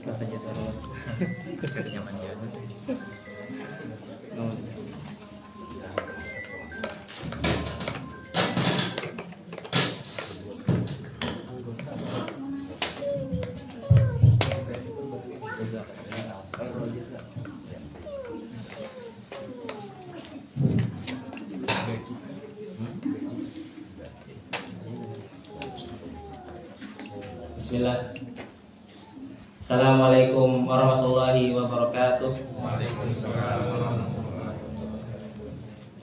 Rasanya suara nyaman banget. Bismillah. Assalamualaikum warahmatullahi wabarakatuh.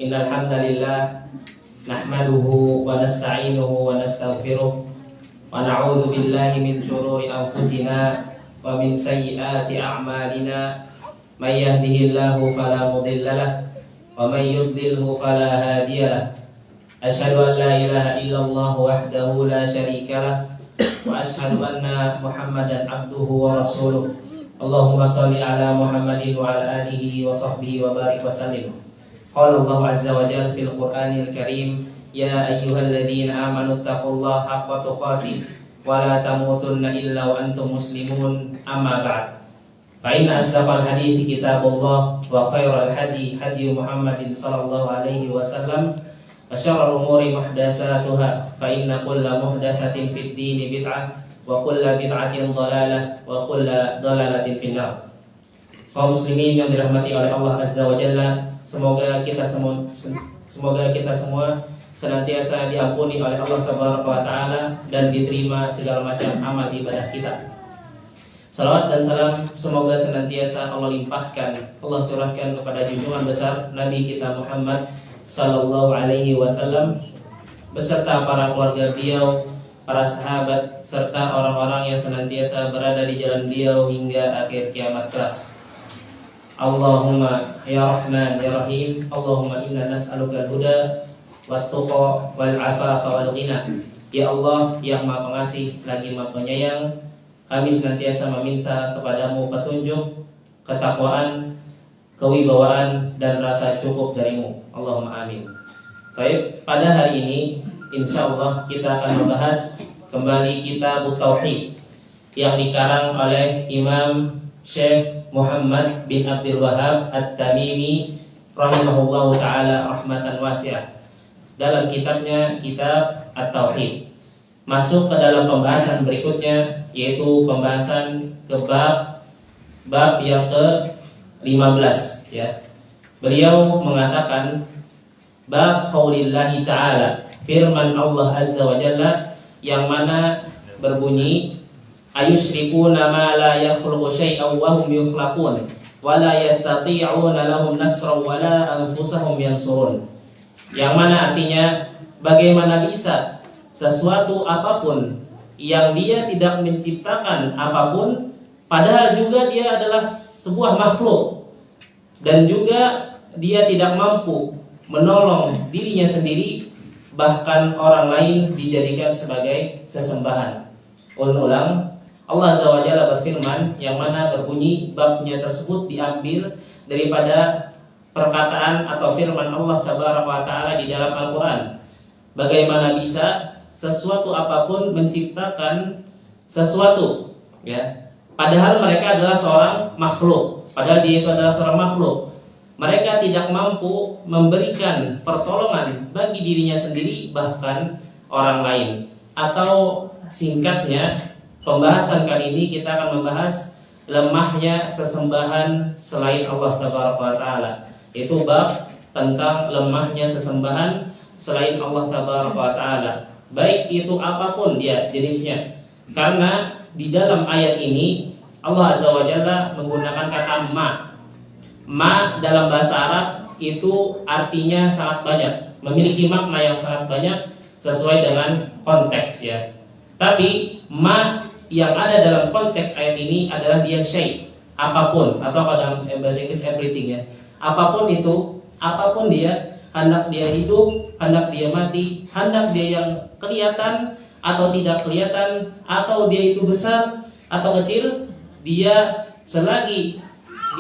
Innal hamdalillah nahmaduhu wa nasta'inuhu wa nastaghfiruh wa na'udzu billahi min shururi anfusina wa min sayyiati a'malina. May yahdihillahu fala mudilla lahu wa may yudlilhu fala hadiya lahu. Asyhadu an la ilaha illallah wahdahu la syarika lahu wa asyhadu anna Muhammadan abduhu wa rasuluh. Allahumma shalli ala Muhammadin wa ala alihi wa sahbihi wa barik wa sallim. Qala Allah azza wa jalla fil Qur'anil Karim, ya ayyuhalladzina amanu taqullaha haqqa tuqatih wa la tamutunna illa wa antum muslimun. Amma ba'd. Fa inna asdaqal hadithi kitabullah wa khairal hadi hadi Muhammadin sallallahu alaihi wasallam. Asyarul umuri muhdatsatuha fa inna kulla muhdatsatin fid dini bid'ah wa kulla bid'atin dhalalah wa kulla dhalalatin finnar. Kaum muslimin yang dirahmati oleh Allah Azza wa Jalla, semoga kita semua senantiasa diampuni oleh Allah Tabaraka wa Ta'ala dan diterima segala macam amal ibadah kita. Salawat dan salam semoga senantiasa Allah limpahkan, Allah curahkan kepada junjungan besar Nabi kita Muhammad sallallahu alaihi wasallam beserta para keluarga beliau, para sahabat serta orang-orang yang senantiasa berada di jalan beliau hingga akhir kiamat kelak. Allahumma ya Rahman ya Rahim, Allahumma inna nas'aluka al-huda wat-tuqa wal-afafa wal-ghina. Ya Allah yang Maha Pengasih lagi Maha Penyayang, kami senantiasa meminta kepadamu petunjuk, ketakwaan, kewibawaan dan rasa cukup darimu. Allahumma amin. Baik, pada hari ini insyaallah kita akan membahas kembali kitab Tauhid yang dikarang oleh Imam Syekh Muhammad bin Abdul Wahhab At-Tamimi rahimahullahu taala rahmatan wasi'ah. Dalam kitabnya Kitab At-Tauhid masuk ke dalam pembahasan berikutnya, yaitu pembahasan ke bab yang ke-15 ya. Beliau mengatakan bab qaulillahi ta'ala, firman Allah Azza wa Jalla yang mana berbunyi ayusyrikuna ma la yakhluqu syai'an wa hum yukhlaqun wa la yastati'una lahum nasran wa la anfusahum yansurun. Yang mana artinya bagaimana bisa sesuatu apapun yang dia tidak menciptakan apapun, padahal juga dia adalah sebuah makhluk, dan juga dia tidak mampu menolong dirinya sendiri, bahkan orang lain dijadikan sebagai sesembahan. Ulang, Allah Azza wa Jalla berfirman yang mana berbunyi babnya tersebut diambil daripada perkataan atau firman Allah Tabaraka wa Ta'ala di dalam Al-Quran. Bagaimana bisa sesuatu apapun menciptakan sesuatu ya, padahal mereka adalah seorang makhluk, padahal dia itu adalah seorang makhluk. Mereka tidak mampu memberikan pertolongan bagi dirinya sendiri, bahkan orang lain. Atau singkatnya, pembahasan kali ini kita akan membahas lemahnya sesembahan selain Allah Tabaraka wa Ta'ala. Itu bab tentang lemahnya sesembahan selain Allah Taala, baik itu apapun dia jenisnya. Karena di dalam ayat ini Allah Azza wa Jalla menggunakan kata ma. Ma dalam bahasa Arab itu artinya sangat banyak, memiliki makna yang sangat banyak sesuai dengan konteks ya. Tapi ma yang ada dalam konteks ayat ini adalah dia syai, apapun, atau dalam bahasa Inggris everything ya. Apapun itu, apapun dia, hendak dia hidup, hendak dia mati, hendak dia yang kelihatan atau tidak kelihatan, atau dia itu besar atau kecil, dia selagi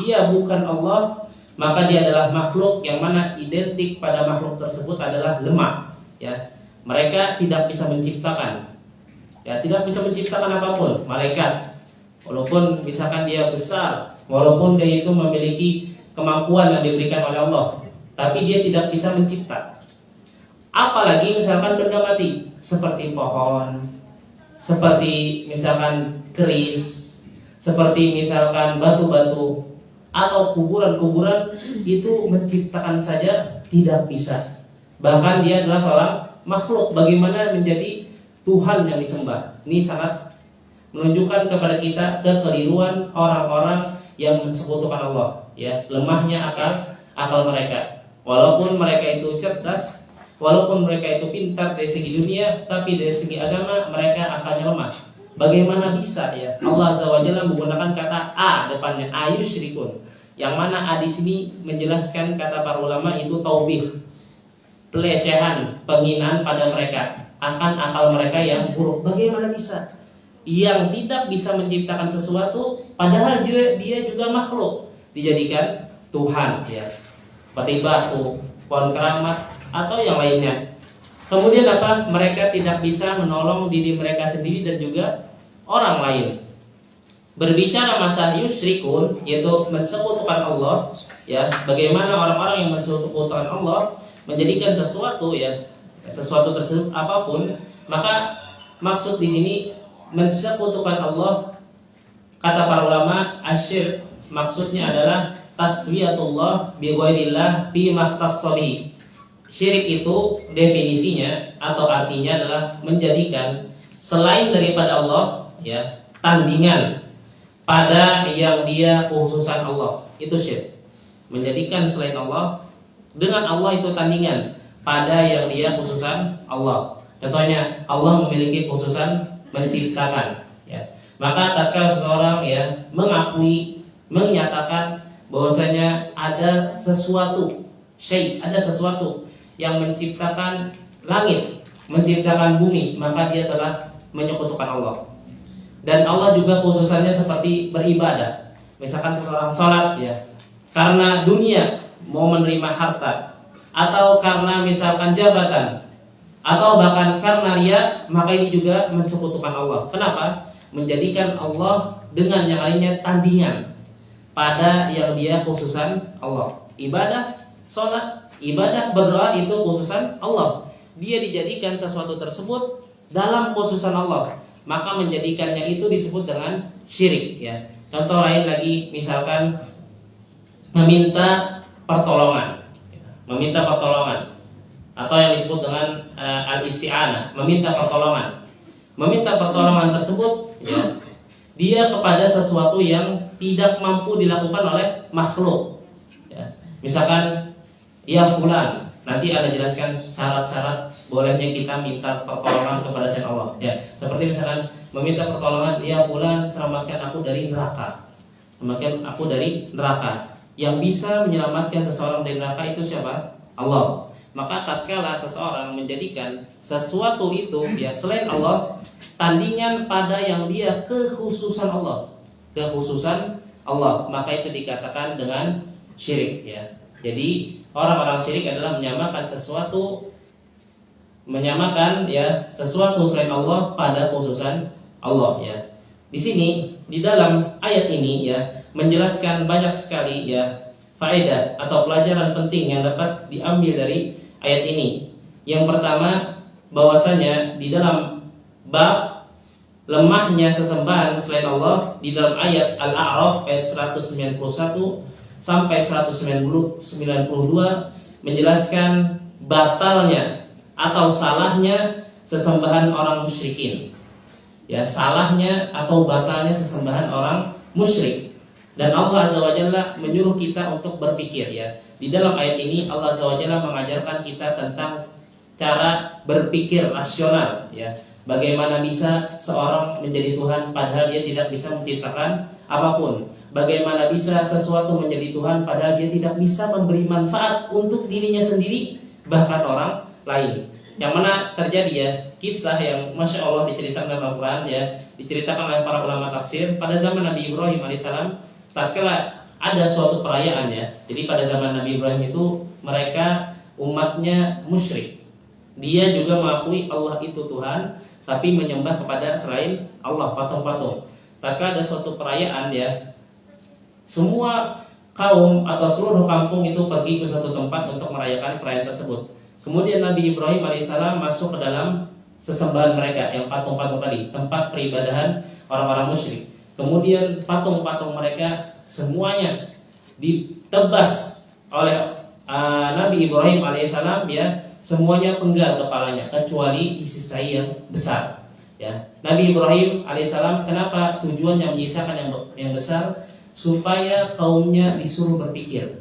dia bukan Allah, maka dia adalah makhluk yang mana identik pada makhluk tersebut adalah lemah ya. Mereka tidak bisa menciptakan ya, tidak bisa menciptakan apapun. Malaikat, walaupun misalkan dia besar, walaupun dia itu memiliki kemampuan yang diberikan oleh Allah, tapi dia tidak bisa mencipta. Apalagi misalkan benda mati seperti pohon, seperti misalkan keris, seperti misalkan batu-batu atau kuburan-kuburan, itu menciptakan saja tidak bisa. Bahkan dia adalah seorang makhluk, bagaimana menjadi Tuhan yang disembah. Ini sangat menunjukkan kepada kita kekeliruan orang-orang yang mensekutukan Allah ya, lemahnya akal mereka. Walaupun mereka itu cerdas, walaupun mereka itu pintar dari segi dunia, tapi dari segi agama mereka akalnya lemah. Bagaimana bisa ya Allah Azza wa Jalla menggunakan kata a depannya, ayusyrikun, yang mana a di sini menjelaskan kata para ulama itu taubih, pelecehan, penghinaan pada mereka akan akal mereka yang buruk. Bagaimana bisa yang tidak bisa menciptakan sesuatu, padahal dia juga makhluk, dijadikan Tuhan ya, seperti batu, pohon keramat atau yang lainnya. Kemudian apa? Mereka tidak bisa menolong diri mereka sendiri dan juga orang lain. Berbicara masalah yusyrikun, yaitu mensekutukan Allah ya, bagaimana orang-orang yang mensekutukan Allah menjadikan sesuatu ya, sesuatu tersebut apapun, maka maksud di sini mensekutukan Allah, kata para ulama asyirk maksudnya adalah taswiyatullah bi ghairillah fi mahtassabi. Syirik itu definisinya atau artinya adalah menjadikan selain daripada Allah ya, tandingan pada yang dia khususan Allah. Itu syirik. Menjadikan selain Allah dengan Allah itu tandingan pada yang dia khususan Allah. Contohnya Allah memiliki khususan menciptakan ya. Maka tatkala seseorang ya mengakui, menyatakan bahwasanya ada sesuatu syai', ada sesuatu yang menciptakan langit, menciptakan bumi, maka dia telah menyekutukan Allah. Dan Allah juga khususannya seperti beribadah. Misalkan seseorang sholat ya, karena dunia mau menerima harta, atau karena misalkan jabatan, atau bahkan karena ria, maka ini juga mensekutukan Allah. Kenapa? Menjadikan Allah dengan yang lainnya tandingan pada yang dia khususan Allah. Ibadah, sholat, ibadah, berdoa itu khususan Allah. Dia dijadikan sesuatu tersebut dalam khususan Allah, maka menjadikannya itu disebut dengan syirik ya. Contoh lain lagi, misalkan meminta pertolongan, atau yang disebut dengan al-isti'anah, meminta pertolongan. Meminta pertolongan tersebut ya, dia kepada sesuatu yang tidak mampu dilakukan oleh makhluk ya. Misalkan ya fulan, nanti ada jelaskan syarat-syarat bolehnya kita minta pertolongan kepada selain Allah ya. Seperti misalkan meminta pertolongan, ya fulan selamatkan aku dari neraka. Selamatkan aku dari neraka. Yang bisa menyelamatkan seseorang dari neraka itu siapa? Allah. Maka tatkala seseorang menjadikan sesuatu itu ya selain Allah tandingan pada yang dia kekhususan Allah, maka itu dikatakan dengan syirik ya. Jadi orang-orang syirik adalah menyamakan sesuatu selain Allah pada khususan Allah ya. Di sini di dalam ayat ini ya menjelaskan banyak sekali ya faedah atau pelajaran penting yang dapat diambil dari ayat ini. Yang pertama, bahwasanya di dalam bab lemahnya sesembahan selain Allah, di dalam ayat Al-A'raf ayat 191 sampai 192 menjelaskan batalnya atau salahnya sesembahan orang musyrikin. Ya, salahnya atau batalnya sesembahan orang musyrik. Dan Allah Azza wa Jalla menyuruh kita untuk berpikir ya. Di dalam ayat ini Allah Azza wa Jalla mengajarkan kita tentang cara berpikir rasional ya. Bagaimana bisa seorang menjadi Tuhan padahal dia tidak bisa menciptakan apapun. Bagaimana bisa sesuatu menjadi Tuhan padahal dia tidak bisa memberi manfaat untuk dirinya sendiri bahkan orang lain. Yang mana terjadi ya kisah yang Masya Allah diceritakan dalam Al-Quran ya, diceritakan oleh para ulama tafsir pada zaman Nabi Ibrahim alaihissalam. Tatkala ada suatu perayaan ya, jadi pada zaman Nabi Ibrahim itu mereka umatnya musyrik. Dia juga mengakui Allah itu Tuhan, tapi menyembah kepada selain Allah, patung-patung. Tatkala ada suatu perayaan ya, semua kaum atau seluruh kampung itu pergi ke suatu tempat untuk merayakan perayaan tersebut. Kemudian Nabi Ibrahim alaihissalam masuk ke dalam sesembahan mereka yang patung-patung tadi, tempat peribadahan orang-orang musyrik. Kemudian patung-patung mereka semuanya ditebas oleh Nabi Ibrahim alaihissalam ya, semuanya penggal kepalanya kecuali isi sair yang besar. Ya, Nabi Ibrahim alaihissalam kenapa tujuannya menyisakan yang besar? Supaya kaumnya disuruh berpikir,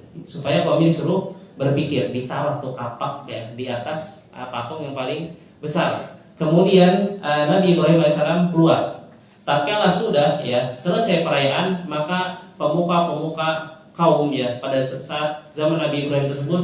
ditaruh tuh kapak ya di atas patung yang paling besar. Kemudian Nabi Ibrahim alaihissalam keluar. Tatkala sudah ya selesai perayaan, maka pemuka-pemuka kaum ya pada saat zaman Nabi Ibrahim tersebut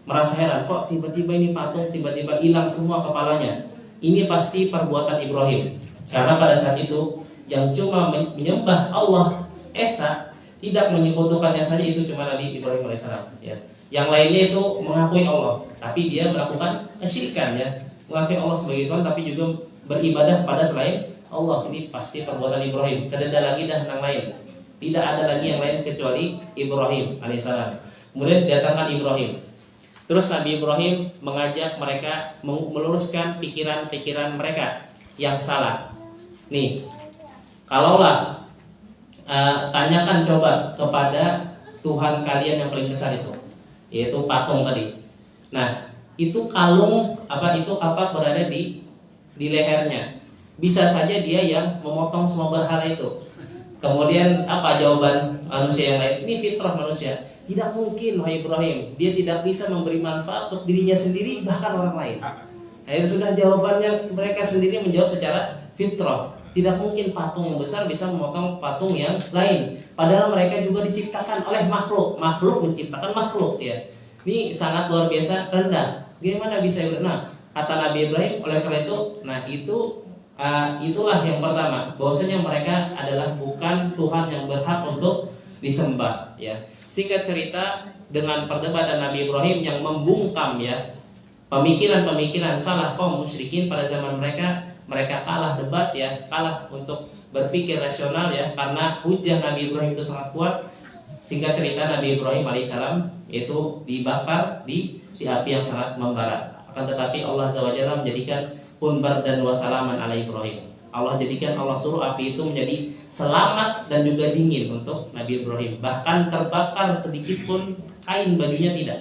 merasa heran, kok tiba-tiba ini patung tiba-tiba hilang semua kepalanya. Ini pasti perbuatan Ibrahim. Karena pada saat itu yang cuma menyembah Allah Esa, tidak menyekutukannya saja itu cuma Nabi Ibrahim alaihissalam ya. Yang lainnya itu mengakui Allah, tapi dia melakukan kesyirikan ya. Mengakui Allah sebagai Tuhan tapi juga beribadah pada selain Allah. Ini pasti perbuatan Ibrahim. Tidak ada lagi dah yang lain. Tidak ada lagi yang lain kecuali Ibrahim alaihissalam. Kemudian didatangkan Ibrahim. Terus Nabi Ibrahim mengajak mereka meluruskan pikiran-pikiran mereka yang salah. Nih, kalaulah tanyakan coba kepada Tuhan kalian yang paling besar itu, yaitu patung tadi. Nah, itu kalung itu kapak berada di lehernya. Bisa saja dia yang memotong semua berhala itu. Kemudian apa jawaban manusia yang lain? Ini fitrah manusia. Tidak mungkin wahai Ibrahim, dia tidak bisa memberi manfaat untuk dirinya sendiri bahkan orang lain. Nah, itu sudah jawabannya, mereka sendiri menjawab secara fitrah. Tidak mungkin patung yang besar bisa memotong patung yang lain. Padahal mereka juga diciptakan oleh makhluk. Makhluk menciptakan makhluk ya. Ini sangat luar biasa rendah. Bagaimana bisa? Nah, kata Nabi Ibrahim oleh karena itu, nah itulah yang pertama, bahwasanya mereka adalah bukan Tuhan yang berhak untuk disembah ya. Singkat cerita, dengan perdebatan Nabi Ibrahim yang membungkam ya pemikiran-pemikiran salah kaum musyrikin pada zaman mereka kalah debat ya, kalah untuk berpikir rasional ya, karena hujah Nabi Ibrahim itu sangat kuat. Singkat cerita, Nabi Ibrahim alaihissalam itu dibakar di api yang sangat membara. Akan tetapi Allah Azza wa Jalla menjadikan kun bardan wa salaman ala Ibrahim. Allah jadikan, Allah suruh api itu menjadi selamat dan juga dingin untuk Nabi Ibrahim. Bahkan terbakar sedikit pun kain bajunya tidak.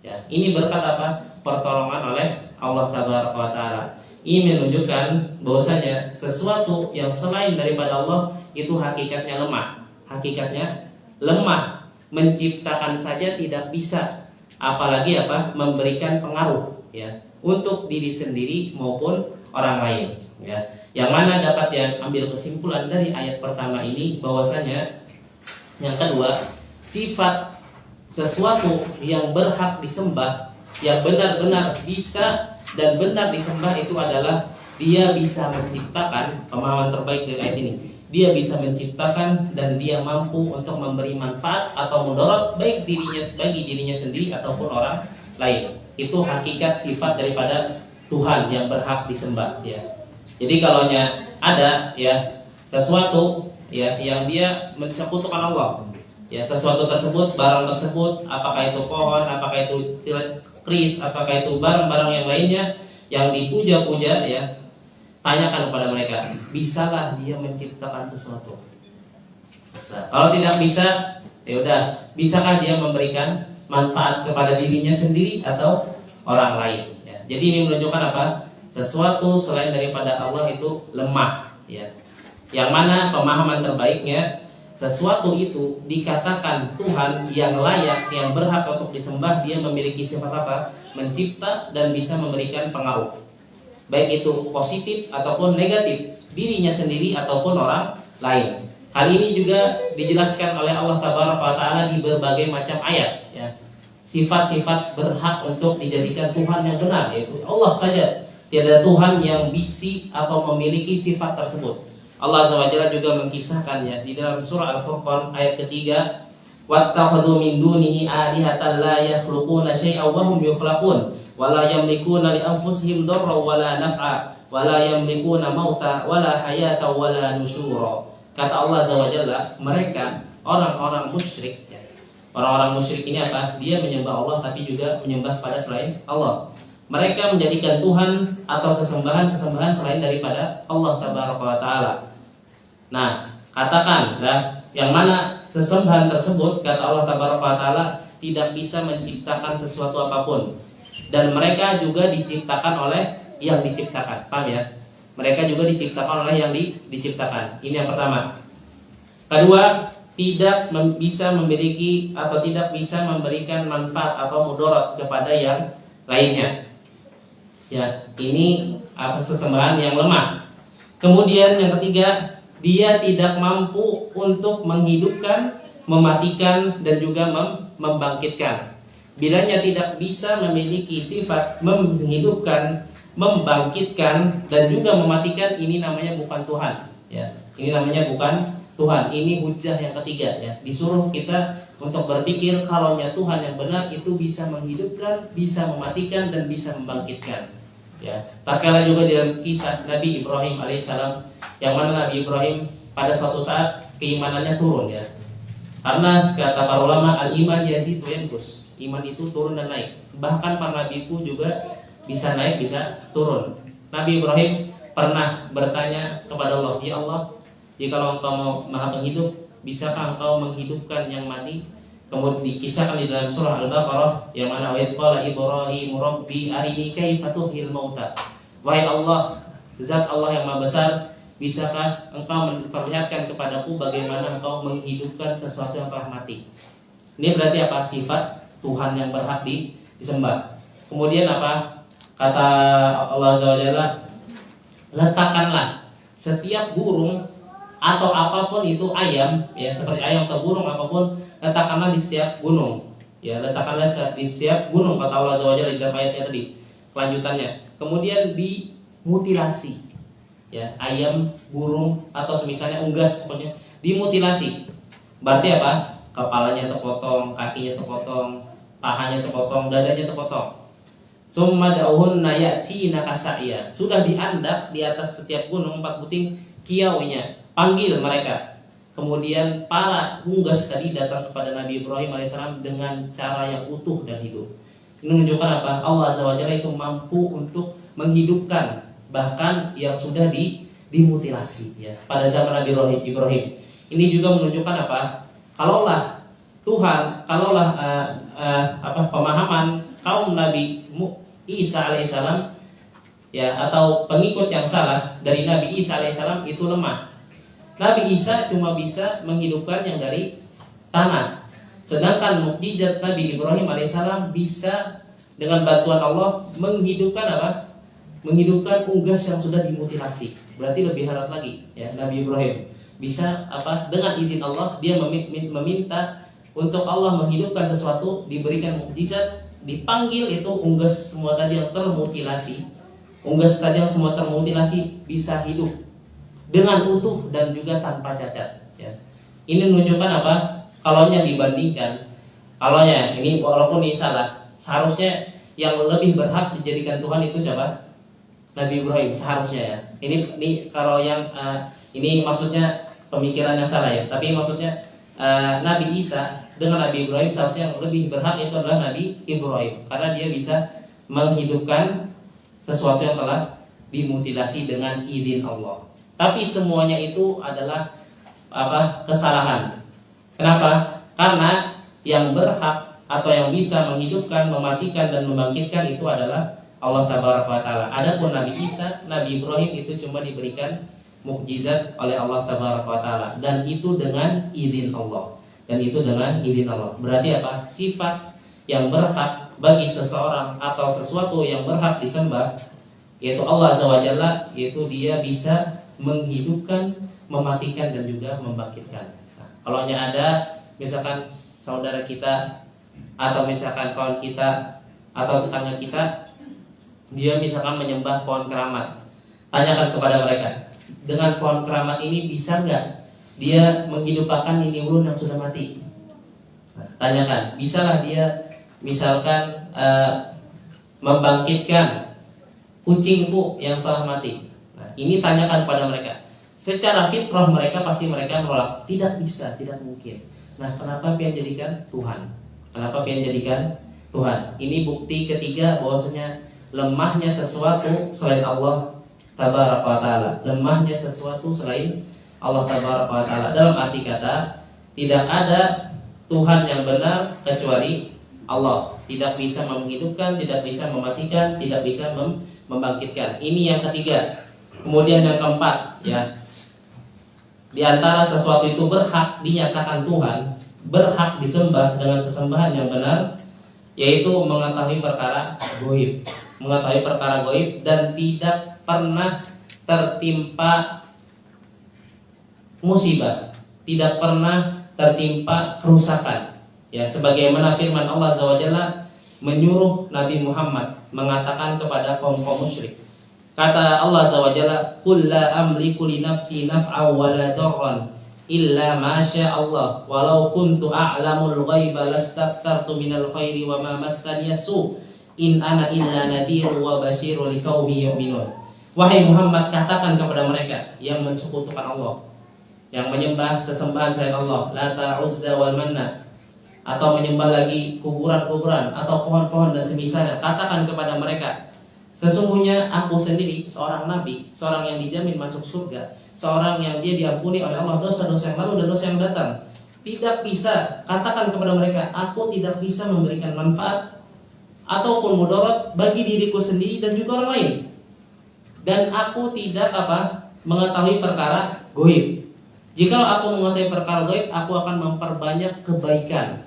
Ya, ini berkat apa? Pertolongan oleh Allah Tabaraka wa Taala. Ini menunjukkan bahwasanya sesuatu yang selain daripada Allah itu hakikatnya lemah. Hakikatnya lemah. Menciptakan saja tidak bisa, apalagi memberikan pengaruh ya untuk diri sendiri maupun orang lain ya. Yang mana dapat diambil kesimpulan dari ayat pertama ini bahwasanya yang kedua, sifat sesuatu yang berhak disembah, yang benar-benar bisa dan benar disembah itu adalah dia bisa menciptakan. Pemahaman terbaik dari ayat ini, dia bisa menciptakan dan dia mampu untuk memberi manfaat atau mudarat baik bagi dirinya sendiri ataupun orang lain. Itu hakikat sifat daripada Tuhan yang berhak disembah ya. Jadi kalau ada ya sesuatu ya yang dia mensekutukan Allah ya, sesuatu tersebut, barang tersebut, apakah itu pohon, apakah itu keris, apakah itu barang-barang yang lainnya yang dipuja-puja ya, tanyakan kepada mereka, bisalah dia menciptakan sesuatu? Bisa. Kalau tidak bisa, ya udah, bisakah dia memberikan manfaat kepada dirinya sendiri atau orang lain ya. Jadi ini menunjukkan apa? Sesuatu selain daripada Allah itu lemah, ya. Yang mana pemahaman terbaiknya, sesuatu itu dikatakan Tuhan yang layak, yang berhak untuk disembah, dia memiliki sifat apa? Mencipta dan bisa memberikan pengaruh, baik itu positif ataupun negatif, dirinya sendiri ataupun orang lain. Hal ini juga dijelaskan oleh Allah Taala di berbagai macam ayat, ya. Sifat-sifat berhak untuk dijadikan Tuhan yang benar, yaitu Allah saja. Tiada Tuhan yang bisi atau memiliki sifat tersebut. Allah SWT juga mengkisahkannya di dalam surah Al-Furqan ayat ketiga, wattakhadhu min dunihi alihatan la yakhluquna syai'an wa hum yukhlaqun wa la yamlikuna li anfusihim darran wa la naf'a wa la yamlikuna mauta wa la hayata wa la nusyura. Kata Allah SWT, mereka orang-orang musyrik, ya. Orang-orang musyrik ini apa? Dia menyembah Allah tapi juga menyembah pada selain Allah. Mereka menjadikan Tuhan atau sesembahan selain daripada Allah Taala. Nah, katakanlah yang mana sesembahan tersebut, kata Allah Taala, tidak bisa menciptakan sesuatu apapun, dan mereka juga diciptakan oleh yang diciptakan. Paham ya? Mereka juga diciptakan oleh yang diciptakan. Ini yang pertama. Kedua, tidak bisa memiliki atau tidak bisa memberikan manfaat atau mudarat kepada yang lainnya. Ya, ini sesembahan yang lemah. Kemudian yang ketiga, dia tidak mampu untuk menghidupkan, mematikan, dan juga membangkitkan. Bilanya tidak bisa memiliki sifat menghidupkan, membangkitkan, dan juga mematikan, ini namanya bukan Tuhan. Ya, ini namanya bukan Tuhan. Ini hujah yang ketiga, ya. Disuruh kita untuk berpikir kalau Tuhan yang benar itu bisa menghidupkan, bisa mematikan, dan bisa membangkitkan. Ya, tak kalah juga dalam kisah Nabi Ibrahim alaihissalam, yang mana Nabi Ibrahim pada suatu saat keimanannya turun, ya. Karena kata para ulama, al-iman yazidu yanqus. Iman itu turun dan naik. Bahkan para nabi itu juga bisa naik, bisa turun. Nabi Ibrahim pernah bertanya kepada Allah, ya Allah, jikalau Engkau mau Maha Penghidup, bisakah Engkau menghidupkan yang mati? Kemudian dikisahkan di dalam surah Al-Baqarah, yang mana wa qala Ibrahim rabbi arini kaifa tuhyil mauta. Wahai Allah, zat Allah yang Maha Besar, bisakah Engkau memperlihatkan kepadaku bagaimana Engkau menghidupkan sesuatu yang telah mati? Ini berarti apa? Sifat Tuhan yang berhak disembah. Kemudian apa? Kata Allah SWT, letakkanlah setiap burung atau apapun itu, ayam, ya, seperti ayam atau burung apapun, letakkanlah di setiap gunung, ya, letakkanlah di setiap gunung, kata Allah SWT di dalam ayatnya tadi, kelanjutannya. Kemudian dimutilasi, ya, ayam, burung atau misalnya unggas, pokoknya dimutilasi. Berarti apa? Kepalanya terpotong, kakinya terpotong, pahanya terpotong, dadanya terpotong. Summa da'uhunna ya'tina kasa'ya. Sudah diandak di atas setiap gunung 4 buting kiaunya. Panggil mereka. Kemudian para unggas tadi datang kepada Nabi Ibrahim alaihissalam dengan cara yang utuh dan hidup. Ini menunjukkan apa? Allah SWT itu mampu untuk menghidupkan bahkan yang sudah dimutilasi, ya, pada zaman Nabi Ibrahim. Ini juga menunjukkan apa? Kalaulah Tuhan, kalaulah pemahaman kaum Nabi Isa alaihissalam, ya, atau pengikut yang salah dari Nabi Isa alaihissalam itu lemah. Nabi Isa cuma bisa menghidupkan yang dari tanah. Sedangkan mukjizat Nabi Ibrahim alaihissalam bisa dengan bantuan Allah menghidupkan apa? Menghidupkan unggas yang sudah dimutilasi. Berarti lebih hebat lagi, ya, Nabi Ibrahim bisa apa? Dengan izin Allah dia meminta untuk Allah menghidupkan sesuatu, diberikan mukjizat, dipanggil itu unggas semua tadi yang termutilasi. Unggas tadi yang semua termutilasi bisa hidup dengan utuh dan juga tanpa cacat, ya. Ini menunjukkan apa? Kalaunya dibandingkan, kalaunya ini walaupun ini salah, seharusnya yang lebih berhak dijadikan Tuhan itu siapa? Nabi Ibrahim seharusnya, ya. Ini kalau yang ini maksudnya pemikiran yang salah, ya. Tapi maksudnya Nabi Isa dengan Nabi Ibrahim seharusnya yang lebih berhak itu adalah Nabi Ibrahim, karena dia bisa menghidupkan sesuatu yang telah dimutilasi dengan izin Allah. Tapi semuanya itu adalah apa? Kesalahan. Kenapa? Karena yang berhak atau yang bisa menghidupkan, mematikan dan membangkitkan itu adalah Allah Tabaraka wa Ta'ala. Adapun Nabi Isa, Nabi Ibrahim itu cuma diberikan mukjizat oleh Allah Tabaraka wa Ta'ala, dan itu dengan izin Allah. Dan itu dengan izin Allah. Berarti apa? Sifat yang berhak bagi seseorang atau sesuatu yang berhak disembah, yaitu Allah Azza wa Jalla, yaitu Dia bisa menghidupkan, mematikan, dan juga membangkitkan. Nah, kalau hanya ada misalkan saudara kita atau misalkan kawan kita atau tetangga kita, dia misalkan menyembah pohon keramat, tanyakan kepada mereka, dengan pohon keramat ini bisa nggak dia menghidupkan ini ulun yang sudah mati? Nah, tanyakan, bisalah dia misalkan membangkitkan kucingku yang telah mati? Nah, ini tanyakan pada mereka. Secara fitrah mereka pasti mereka menolak, tidak bisa, tidak mungkin. Nah, kenapa pian jadikan Tuhan? Kenapa pian jadikan Tuhan? Ini bukti ketiga bahwasanya lemahnya sesuatu selain Allah Tabaraka wa Ta'ala. Lemahnya sesuatu selain Allah Tabaraka wa Ta'ala. Dalam arti kata, tidak ada Tuhan yang benar kecuali Allah. Tidak bisa menghidupkan, tidak bisa mematikan, tidak bisa membangkitkan. Ini yang ketiga. Kemudian yang keempat, ya, di antara sesuatu itu berhak dinyatakan Tuhan, berhak disembah dengan sesembahan yang benar, yaitu mengetahui perkara gaib. Mengetahui perkara gaib dan tidak pernah tertimpa musibah, tidak pernah tertimpa kerusakan. Ya, sebagaimana firman Allah Azza wa Jalla menyuruh Nabi Muhammad mengatakan kepada kaum-kaum musyrik. Kata Allah Azza wa Jalla, "Qul la amliku li nafsi naf'an wa la darran illa ma syaa Allah, walau kuntu a'lamul ghaiba lastakthartu minal khairi wa ma massani su, in ana illa nadhirun wa basyirun liqaumin yu'minun." Wahai Muhammad, katakan kepada mereka yang mensekutukan Allah, yang menyembah sesembahan selain Allah, Lata, Uzza wal Manna, atau menyembah lagi kuburan-kuburan atau pohon-pohon dan semisalnya, katakan kepada mereka, sesungguhnya aku sendiri seorang nabi, seorang yang dijamin masuk surga, seorang yang dia diampuni oleh Allah dosa-dosa yang lalu dan dosa yang datang. Tidak bisa, katakan kepada mereka, aku tidak bisa memberikan manfaat ataupun mudarat bagi diriku sendiri dan juga orang lain. Dan aku tidak mengetahui perkara gaib. Jika aku mengetahui perkara gaib, aku akan memperbanyak kebaikan.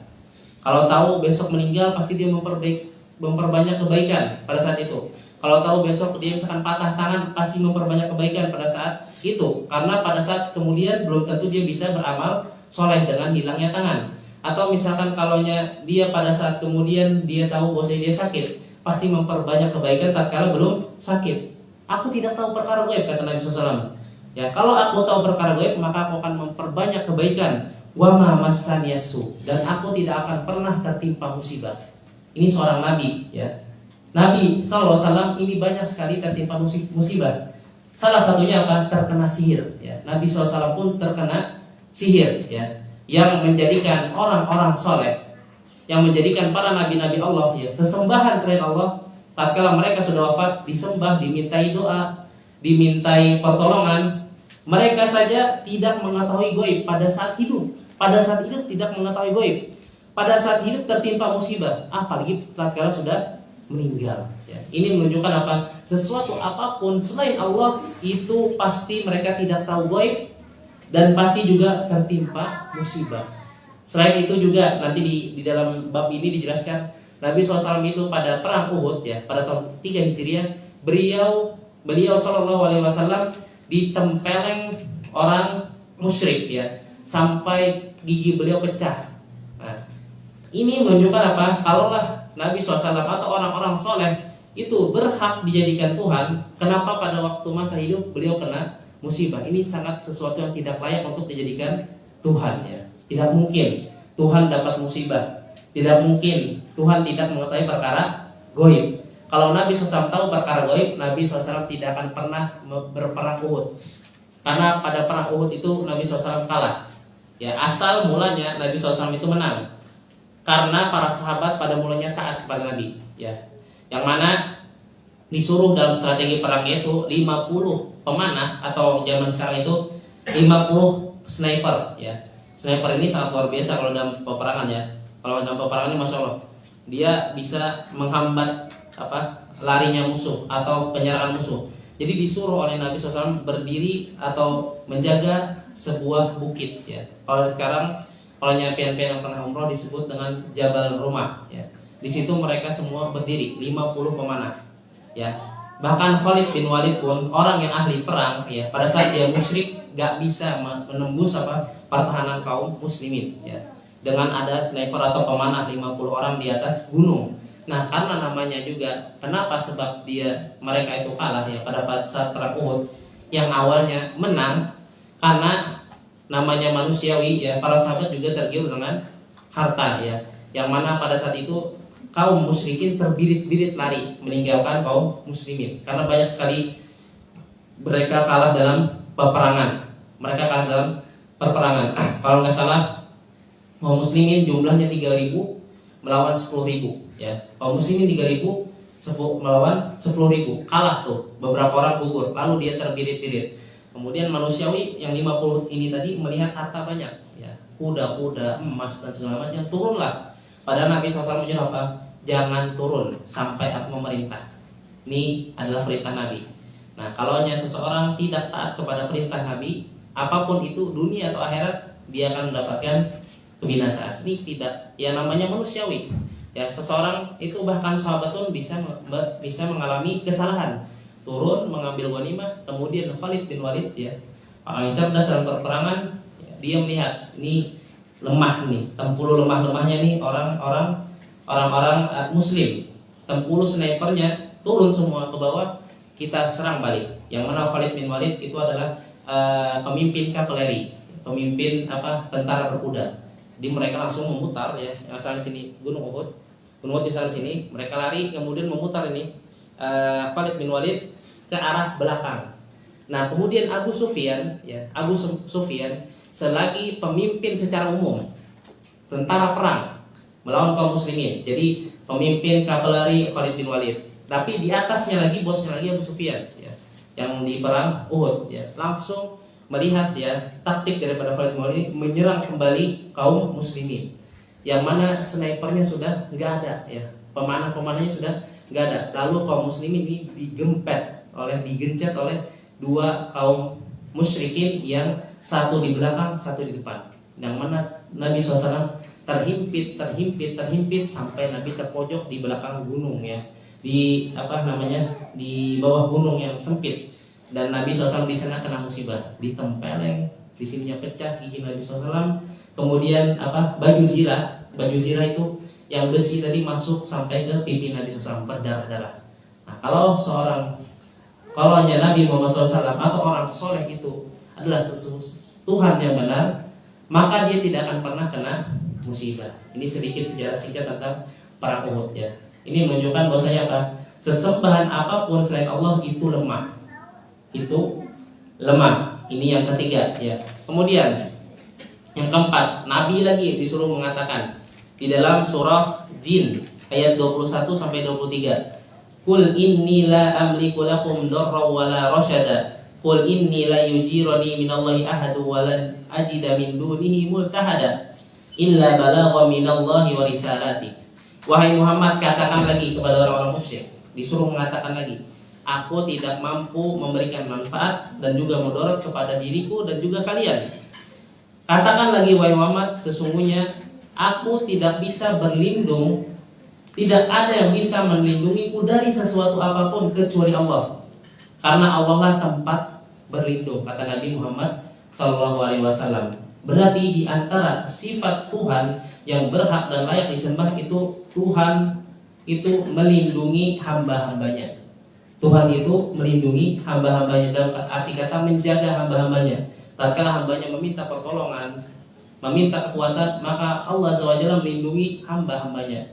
Kalau tahu besok meninggal, pasti dia memperbanyak kebaikan pada saat itu. Kalau tahu besok dia misalkan patah tangan, pasti memperbanyak kebaikan pada saat itu. Karena pada saat kemudian belum tentu dia bisa beramal soleh dengan hilangnya tangan. Atau misalkan kalaunya dia pada saat kemudian dia tahu bahwa dia sakit, pasti memperbanyak kebaikan tatkala belum sakit. Aku tidak tahu perkara gaib, kata Nabi SAW. Ya, kalau aku tahu perkara gaib, maka aku akan memperbanyak kebaikan. Wa ma massani su, dan aku tidak akan pernah tertimpa musibah. Ini seorang nabi, ya. Nabi SAW ini banyak sekali tertimpa musibah. Salah satunya apa? Terkena sihir. Ya. Nabi SAW pun terkena sihir, ya, yang menjadikan orang-orang soleh, yang menjadikan para nabi-nabi Allah, ya, sesembahan selain Allah. Tatkala mereka sudah wafat, disembah, dimintai doa, dimintai pertolongan, mereka saja tidak mengetahui gaib pada saat hidup. Pada saat hidup tidak mengetahui gaib. Pada saat hidup tertimpa musibah, apalagi tatkala sudah meninggal. Ya. Ini menunjukkan apa? Sesuatu apapun selain Allah itu pasti mereka tidak tahu gaib dan pasti juga tertimpa musibah. Selain itu juga nanti di dalam bab ini dijelaskan Nabi SAW itu pada perang Uhud, ya, pada tahun 3 Hijriah, beliau Shallallahu Alaihi Wasallam ditempeleng orang musyrik, ya, sampai gigi beliau pecah. Nah, ini menunjukkan apa? Kalaulah Nabi SAW atau orang-orang soleh itu berhak dijadikan Tuhan, kenapa pada waktu masa hidup beliau kena musibah? Ini sangat sesuatu yang tidak layak untuk dijadikan Tuhan, ya. Tidak mungkin Tuhan dapat musibah. Tidak mungkin Tuhan tidak mengetahui perkara gaib. Kalau Nabi SAW tahu perkara gaib, Nabi SAW tidak akan pernah berperang Uhud. Karena pada perang Uhud itu Nabi SAW kalah. Ya, asal mulanya Nabi SAW itu menang. Karena para sahabat pada mulanya taat kepada Nabi. Ya, yang mana disuruh dalam strategi perangnya itu 50 pemanah atau zaman sekarang itu 50 sniper. Ya, sniper ini sangat luar biasa kalau dalam peperangan, ya. Kalau dalam peperangan ini, masya Allah, dia bisa menghambat larinya musuh atau penyerangan musuh. Jadi disuruh oleh Nabi SAW berdiri atau menjaga sebuah bukit ya. Kalau sekarang kalau pian-pian yang pernah umroh disebut dengan Jabal Rumah ya. Di situ mereka semua berdiri 50 pemanah ya. Bahkan Khalid bin Walid pun orang yang ahli perang ya, pada saat dia musyrik gak bisa menembus pertahanan kaum muslimin ya. Dengan ada sniper atau pemanah 50 orang di atas gunung. Nah, karena namanya juga, kenapa sebab mereka itu kalah ya pada saat perang Uhud yang awalnya menang karena namanya manusiawi ya, para sahabat juga tergiur dengan harta ya, yang mana pada saat itu kaum musyrikin terbirit-birit lari meninggalkan kaum muslimin karena banyak sekali mereka kalah dalam peperangan. Kalau nggak salah kaum muslimin jumlahnya 3.000 melawan 10.000 ya. Kaum muslimin 3.000 melawan 10.000, kalah tuh, beberapa orang gugur, lalu dia terbirit-birit. Kemudian manusiawi yang 50 ini tadi melihat harta banyak ya, kuda-kuda, emas dan segala macam, turunlah. Padahal Nabi SAW menjawab apa? Jangan turun sampai aku memerintah. Ini adalah perintah Nabi. Nah, kalau hanya seseorang tidak taat kepada perintah Nabi, apapun itu dunia atau akhirat, dia akan mendapatkan kebinasaan. Ini tidak, ya namanya manusiawi. Ya, seseorang itu bahkan sahabat pun bisa mengalami kesalahan, turun mengambil ghanimah, kemudian Khalid bin Walid ya, orang yang cerdas dalam peperangan, ya, dia melihat ini lemah nih, tempuluh lemah-lemahnya nih orang-orang muslim, tempuluh snipernya turun semua ke bawah, kita serang balik. Yang mana Khalid bin Walid itu adalah pemimpin kavaleri, pemimpin tentara berkuda. Jadi mereka langsung memutar ya, yang asal di sini Gunung Uhud di sana sini, mereka lari kemudian memutar ini Khalid bin Walid ke arah belakang. Nah, kemudian Abu Sufyan selagi pemimpin secara umum tentara perang melawan kaum muslimin. Jadi pemimpin kavaleri Khalid bin Walid. Tapi di atasnya lagi, bosnya lagi Abu Sufyan ya, yang di perang Uhud ya, langsung melihat ya taktik daripada Khalid bin Walid menyerang kembali kaum muslimin. Yang mana snipernya sudah nggak ada ya, pemanah-pemanahnya sudah nggak ada. Lalu kaum muslimin ini digencet oleh dua kaum musyrikin yang satu di belakang, satu di depan. Yang mana Nabi SAW terhimpit sampai Nabi terpojok di belakang gunung ya, di di bawah gunung yang sempit. Dan Nabi SAW di sana kena musibah, ditempeleng, di sininya pecah gigi Nabi SAW. Kemudian baju zirah itu yang besi tadi masuk sampai ke pipi Nabi SAW, berdarah-darah. Nah, kalau hanya Nabi Muhammad SAW atau orang soleh itu adalah Tuhan yang benar, maka dia tidak akan pernah kena musibah. Ini sedikit sejarah singkat tentang perang Uhud ya. Ini menunjukkan bahwasanya sesembahan apapun selain Allah itu lemah. Ini yang ketiga ya. Kemudian yang keempat, Nabi lagi disuruh mengatakan di dalam surah Jin ayat 21 sampai 23. Qul inni la amliku lakum darra wa la rasyada. Qul inni la yujirani minallahi ahadu wa lan ajida min dunihi multahada illa balagha minallahi wa risalati. Wahai Muhammad, katakan lagi kepada orang-orang musyrik, disuruh mengatakan lagi, aku tidak mampu memberikan manfaat dan juga mudarat kepada diriku dan juga kalian. Katakan lagi wahai Muhammad, sesungguhnya aku tidak bisa berlindung, tidak ada yang bisa melindungiku dari sesuatu apapun kecuali Allah. Karena Allah lah tempat berlindung, kata Nabi Muhammad SAW. Berarti di antara sifat Tuhan yang berhak dan layak disembah itu Tuhan itu melindungi hamba-hambanya. Tuhan itu melindungi hamba-hambanya, dalam arti kata menjaga hamba-hambanya. Tatkala hambanya meminta pertolongan, meminta kekuatan, maka Allah SWT melindungi hamba-hambanya.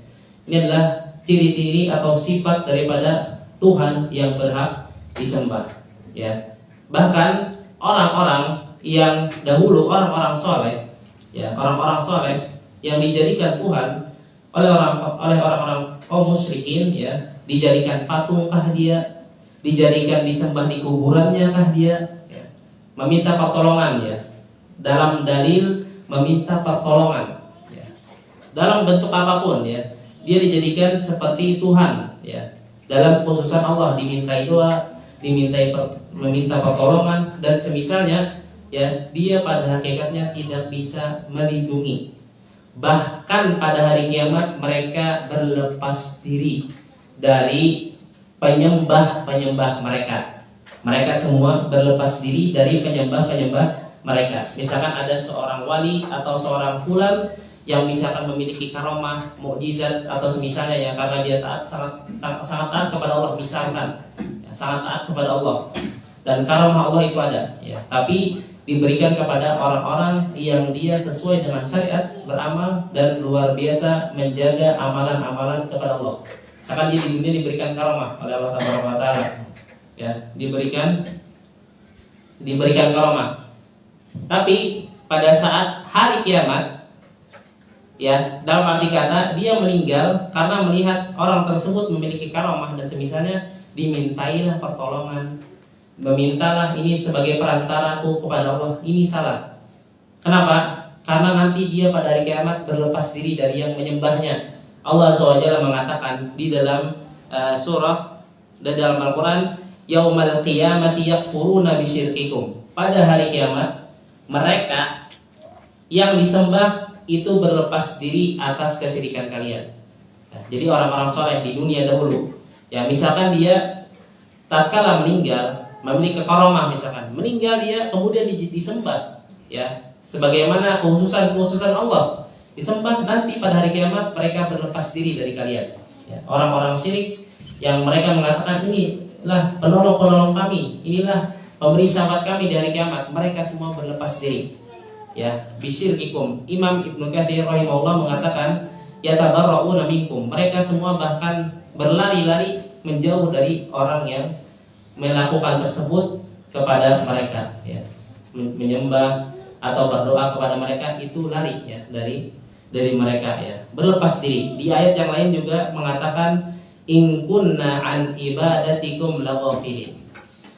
Ini adalah ciri-ciri atau sifat daripada Tuhan yang berhak disembah. Ya. Bahkan orang-orang yang dahulu, orang-orang soleh yang dijadikan Tuhan oleh orang-orang kaum musyrikin, ya, dijadikan patungkah dia, dijadikan disembah di kuburannya kah dia, ya. Meminta pertolongan, ya, dalam dalil meminta pertolongan, ya. Dalam bentuk apapun, ya, dia dijadikan seperti Tuhan, ya. dalam kekhususan Allah, dimintai doa, meminta pertolongan dan semisalnya, ya, dia pada hakikatnya tidak bisa melindungi. Bahkan pada hari kiamat mereka berlepas diri dari penyembah-penyembah mereka. Mereka semua berlepas diri dari penyembah-penyembah mereka. Misalkan ada seorang wali atau seorang fulan yang misalkan memiliki karomah, mukjizat atau semisalnya, ya, karena dia sangat taat kepada Allah, misalkan, ya, sangat taat kepada Allah dan karomah Allah itu ada, ya, tapi diberikan kepada orang-orang yang dia sesuai dengan syariat, beramal dan luar biasa menjaga amalan-amalan kepada Allah. Misalkan dia di dunia diberikan karomah oleh Allah Taala, ya, diberikan karomah. Tapi pada saat hari kiamat, ya, dalam arti kata dia meninggal karena melihat orang tersebut memiliki karomah dan semisalnya, dimintailah pertolongan, memintalah ini sebagai perantaraku kepada Allah. Ini salah. Kenapa? Karena nanti dia pada hari kiamat berlepas diri dari yang menyembahnya. Allah SWT mengatakan di dalam surah dan dalam Al-Quran, yaumal qiyamati yakfuruna bisyirkikum. Pada hari kiamat mereka yang disembah itu berlepas diri atas kesyirikan kalian. Nah, jadi orang-orang soleh di dunia dahulu, ya, misalkan dia tatkala meninggal memiliki karomah, misalkan meninggal dia kemudian disembah, ya, sebagaimana khususan Allah disembah, nanti pada hari kiamat mereka berlepas diri dari kalian, ya. Orang-orang syirik yang mereka mengatakan inilah penolong kami, inilah pemberi syafaat kami di hari kiamat, mereka semua berlepas diri, ya, bisyirkikum. Imam Ibnu Katsir rahimahullah mengatakan yatabarra'una minkum, mereka semua bahkan berlari-lari menjauh dari orang yang melakukan tersebut kepada mereka, ya, menyembah atau berdoa kepada mereka, itu lari, ya, dari mereka, ya, berlepas diri. Di ayat yang lain juga mengatakan in kunna an ibadatikum laghafilin,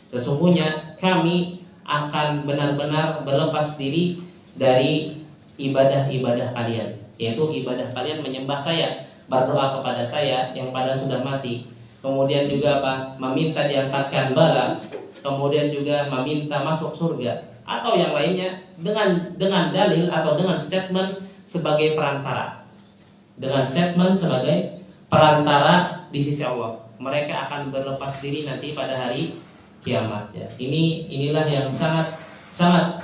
sesungguhnya kami akan benar-benar berlepas diri dari ibadah-ibadah kalian, yaitu ibadah kalian menyembah saya, berdoa kepada saya yang pada sudah mati, kemudian juga apa? Meminta diangkatkan bala, kemudian juga meminta masuk surga atau yang lainnya dengan dalil atau dengan statement sebagai perantara. Dengan statement sebagai perantara di sisi Allah. Mereka akan berlepas diri nanti pada hari kiamat, ya. Inilah yang sangat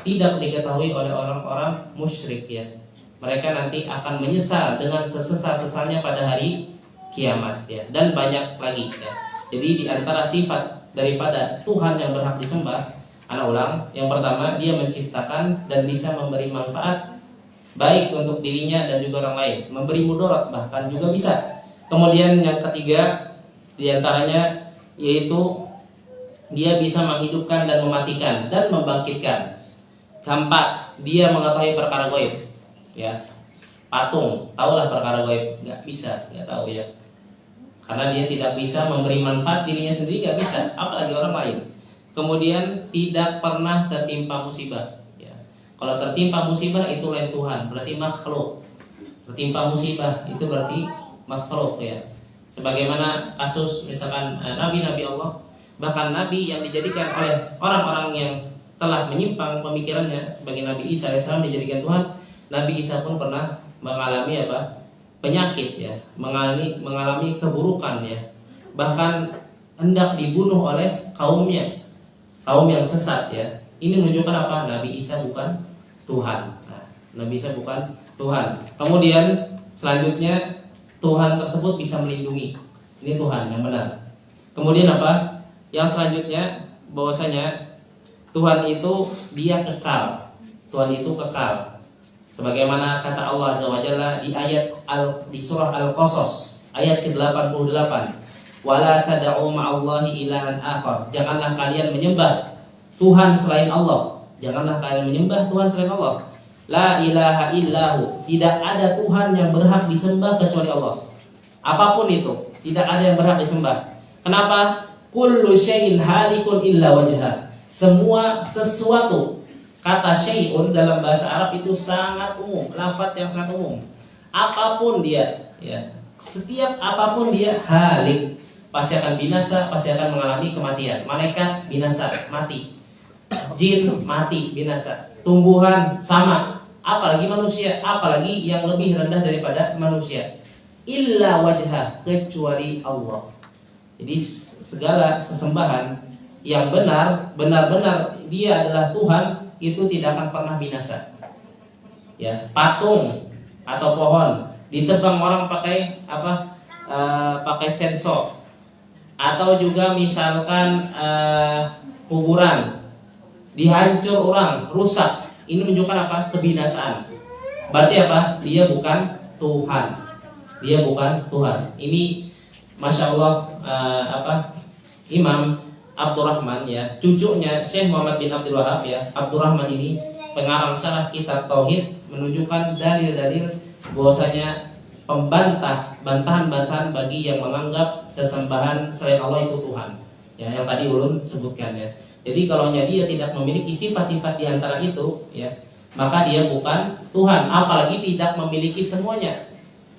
tidak diketahui oleh orang-orang musyrik, ya. Mereka nanti akan menyesal dengan sesesat-sesalnya pada hari kiamat, ya. Dan banyak lagi, ya. Jadi di antara sifat daripada Tuhan yang berhak disembah, ana ulang, yang pertama dia menciptakan dan bisa memberi manfaat baik untuk dirinya dan juga orang lain, memberi mudarat bahkan juga bisa. Kemudian yang ketiga di antaranya yaitu dia bisa menghidupkan dan mematikan dan membangkitkan. Keempat, dia mengetahui perkara gaib, ya. Patung, tahulah perkara gaib? Nggak bisa, nggak tahu, ya. Karena dia tidak bisa memberi manfaat dirinya sendiri, nggak bisa, apalagi orang lain. Kemudian tidak pernah tertimpa musibah, ya. Kalau tertimpa musibah itu lain Tuhan, berarti makhluk. Tertimpa musibah itu berarti makhluk, ya. Sebagaimana kasus misalkan nabi-nabi Allah, bahkan nabi yang dijadikan oleh orang-orang yang telah menyimpang pemikirannya, sebagai Nabi Isa AS dijadikan Tuhan. Nabi Isa pun pernah mengalami penyakit, ya, mengalami keburukan, ya, bahkan hendak dibunuh oleh kaumnya, kaum yang sesat, ya. Ini menunjukkan apa? Nabi Isa bukan Tuhan. Nah, Nabi Isa bukan Tuhan. Kemudian selanjutnya Tuhan tersebut bisa melindungi. Ini Tuhan yang benar. Kemudian apa? Yang selanjutnya bahwasanya Tuhan itu dia kekal. Tuhan itu kekal. Sebagaimana kata Allah Azza wa Jalla di di surah Al-Qasas ayat ke-88. Wala tad'u ma'allahi ilahan akhar. Janganlah kalian menyembah Tuhan selain Allah. Janganlah kalian menyembah Tuhan selain Allah. La ilaha illahu. Tidak ada Tuhan yang berhak disembah kecuali Allah. Apapun itu, tidak ada yang berhak disembah. Kenapa? Kullu syai'in halikun illa wajhah. Semua sesuatu. Kata syai'un dalam bahasa Arab itu sangat umum, lafaz yang sangat umum. Apapun dia, ya. Setiap apapun dia halik, pasti akan binasa, pasti akan mengalami kematian. Malaikat binasa, mati. Jin mati, binasa. Tumbuhan sama, apalagi manusia, apalagi yang lebih rendah daripada manusia. Illa wajhah, kecuali Allah. Jadi segala sesembahan yang benar-benar dia adalah Tuhan, itu tidak akan pernah binasa. Ya, patung atau pohon ditebang orang pakai apa? Pakai sensor, atau juga misalkan kuburan dihancur orang, rusak. Ini menunjukkan apa? Kebinasaan. Berarti apa? Dia bukan Tuhan. Dia bukan Tuhan. Ini Masya Allah Imam Abdurrahman ya, cucunya Syekh Muhammad bin Abdul Wahab ya. Abdurrahman ini pengarang syarah kitab Tauhid, menunjukkan dalil-dalil bahwasanya bantahan-bantahan bagi yang menganggap sesembahan selain Allah itu Tuhan. Ya, yang tadi ulun sebutkan ya. Jadi kalau dia tidak memiliki sifat-sifat di antara itu ya, maka dia bukan Tuhan, apalagi tidak memiliki semuanya.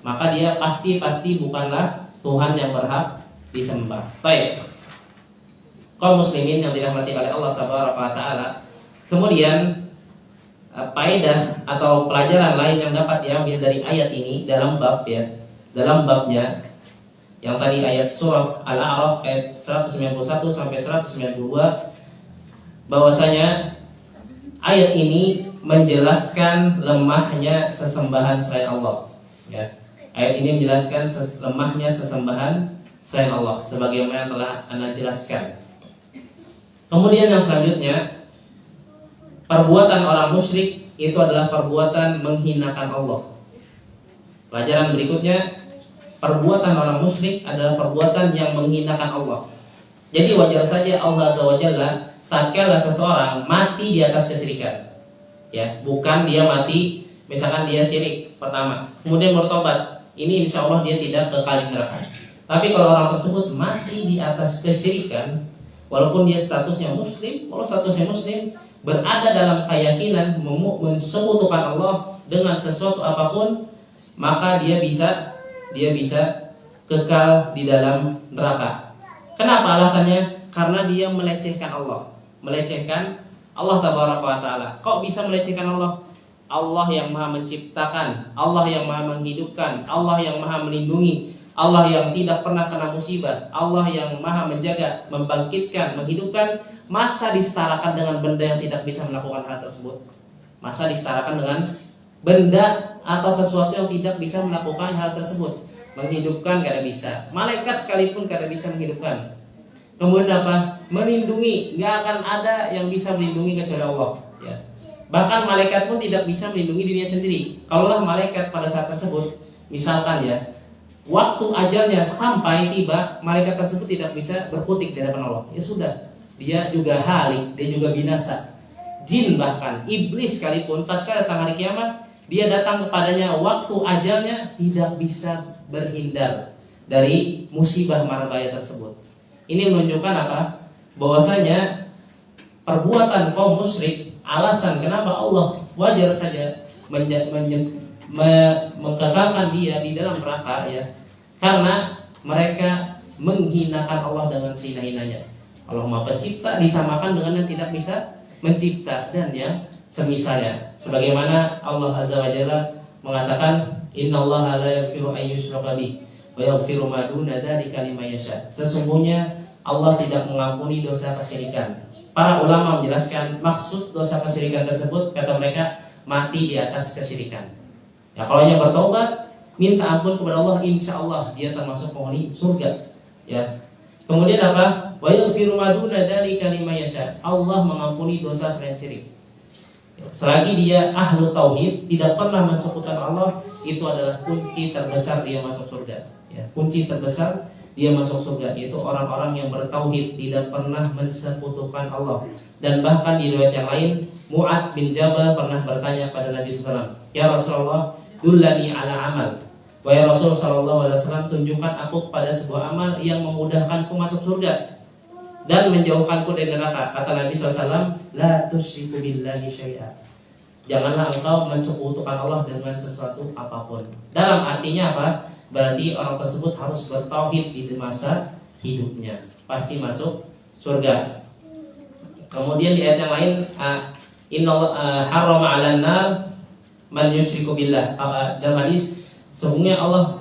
Maka dia pasti bukanlah Tuhan yang berhak disembah. Baik. Kaum muslimin yang dirahmati oleh Allah Taala. Kemudian faedah atau pelajaran lain yang dapat diambil dari ayat ini dalam bab ya, dalam babnya yang tadi ayat surah Al-A'raf ayat 191 sampai 192, bahwasanya ayat ini menjelaskan lemahnya sesembahan selain Allah ya. Ayat ini menjelaskan lemahnya sesembahan selain Allah sebagaimana telah Anda jelaskan. Kemudian yang selanjutnya, perbuatan orang musyrik itu adalah perbuatan menghinakan Allah. Pelajaran berikutnya, perbuatan orang musyrik adalah perbuatan yang menghinakan Allah. Jadi wajar saja Allah Azza wa Jalla tatkala seseorang mati di atas kesyirikan. Ya, bukan dia mati misalkan dia syirik pertama, kemudian bertobat, ini insya Allah dia tidak kekal di neraka. Tapi kalau orang tersebut mati di atas kesyirikan, walaupun dia statusnya muslim, kalau statusnya muslim, berada dalam keyakinan mensekutukan Allah dengan sesuatu apapun, maka dia bisa kekal di dalam neraka. Kenapa alasannya? Karena dia melecehkan Allah, melecehkan Allah Taala. Kok bisa melecehkan Allah? Allah yang maha menciptakan, Allah yang maha menghidupkan, Allah yang maha melindungi, Allah yang tidak pernah kena musibah, Allah yang maha menjaga, membangkitkan, menghidupkan. Masa disetarakan dengan benda yang tidak bisa melakukan hal tersebut? Masa disetarakan dengan benda atau sesuatu yang tidak bisa melakukan hal tersebut? Menghidupkan kada bisa, malaikat sekalipun kada bisa menghidupkan. Kemudian apa? Melindungi, nggak akan ada yang bisa melindungi kecuali Allah ya. Bahkan malaikat pun tidak bisa melindungi dirinya sendiri. Kalaulah malaikat pada saat tersebut, misalkan ya, waktu ajalnya sampai tiba, malaikat tersebut tidak bisa berkutik di hadapan Allah. Ya sudah, dia juga halik, dia juga binasa. Jin bahkan, iblis sekalipun, tatkala datang hari kiamat, dia datang kepadanya waktu ajalnya, tidak bisa berhindar dari musibah mara bahaya tersebut. Ini menunjukkan apa? Bahwasanya perbuatan kaum musyrik, alasan kenapa Allah wajar saja mengkekalkan dia di dalam neraka ya, karena mereka menghinakan Allah dengan sehina-hinanya. Allah Maha Pencipta disamakan dengan yang tidak bisa mencipta dan yang semisalnya. Sebagaimana Allah Azza wa Jalla mengatakan, innallaha la yaghfiru an yushraka bihi wa yaghfiru ma duna dzalika liman yasha. Sesungguhnya Allah tidak mengampuni dosa kesyirikan. Para ulama menjelaskan maksud dosa kesyirikan tersebut, kata mereka, mati di atas kesyirikan. Ya, kalau yang bertobat, minta ampun kepada Allah, insya Allah dia termasuk penghuni surga. Ya. Kemudian apa? Wa yaghfiru ma duna dzalika liman yasha. Allah mengampuni dosa selain syirik. Selagi dia ahlu tauhid, tidak pernah mensekutukan Allah, itu adalah kunci terbesar dia masuk surga. Ya, kunci terbesar dia masuk surga, yaitu orang-orang yang bertauhid, tidak pernah mensekutukan Allah. Dan bahkan di riwayat yang lain, Mu'ad bin Jabal pernah bertanya pada Nabi SAW, ya Rasulullah, dullani ala amal. Wahai Rasul SAW, tunjukkan aku pada sebuah amal yang memudahkanku masuk surga dan menjauhkanku dari neraka. Kata Nabi SAW, la tusyriku billahi syai'a. Janganlah engkau mensekutukan Allah dengan sesuatu apapun. Dalam artinya apa? Berarti orang tersebut harus bertauhid di masa hidupnya, pasti masuk surga. Kemudian di ayat yang lain, inna harrama 'alan nar man yusyriku billah. Dalam hadis sesungguhnya Allah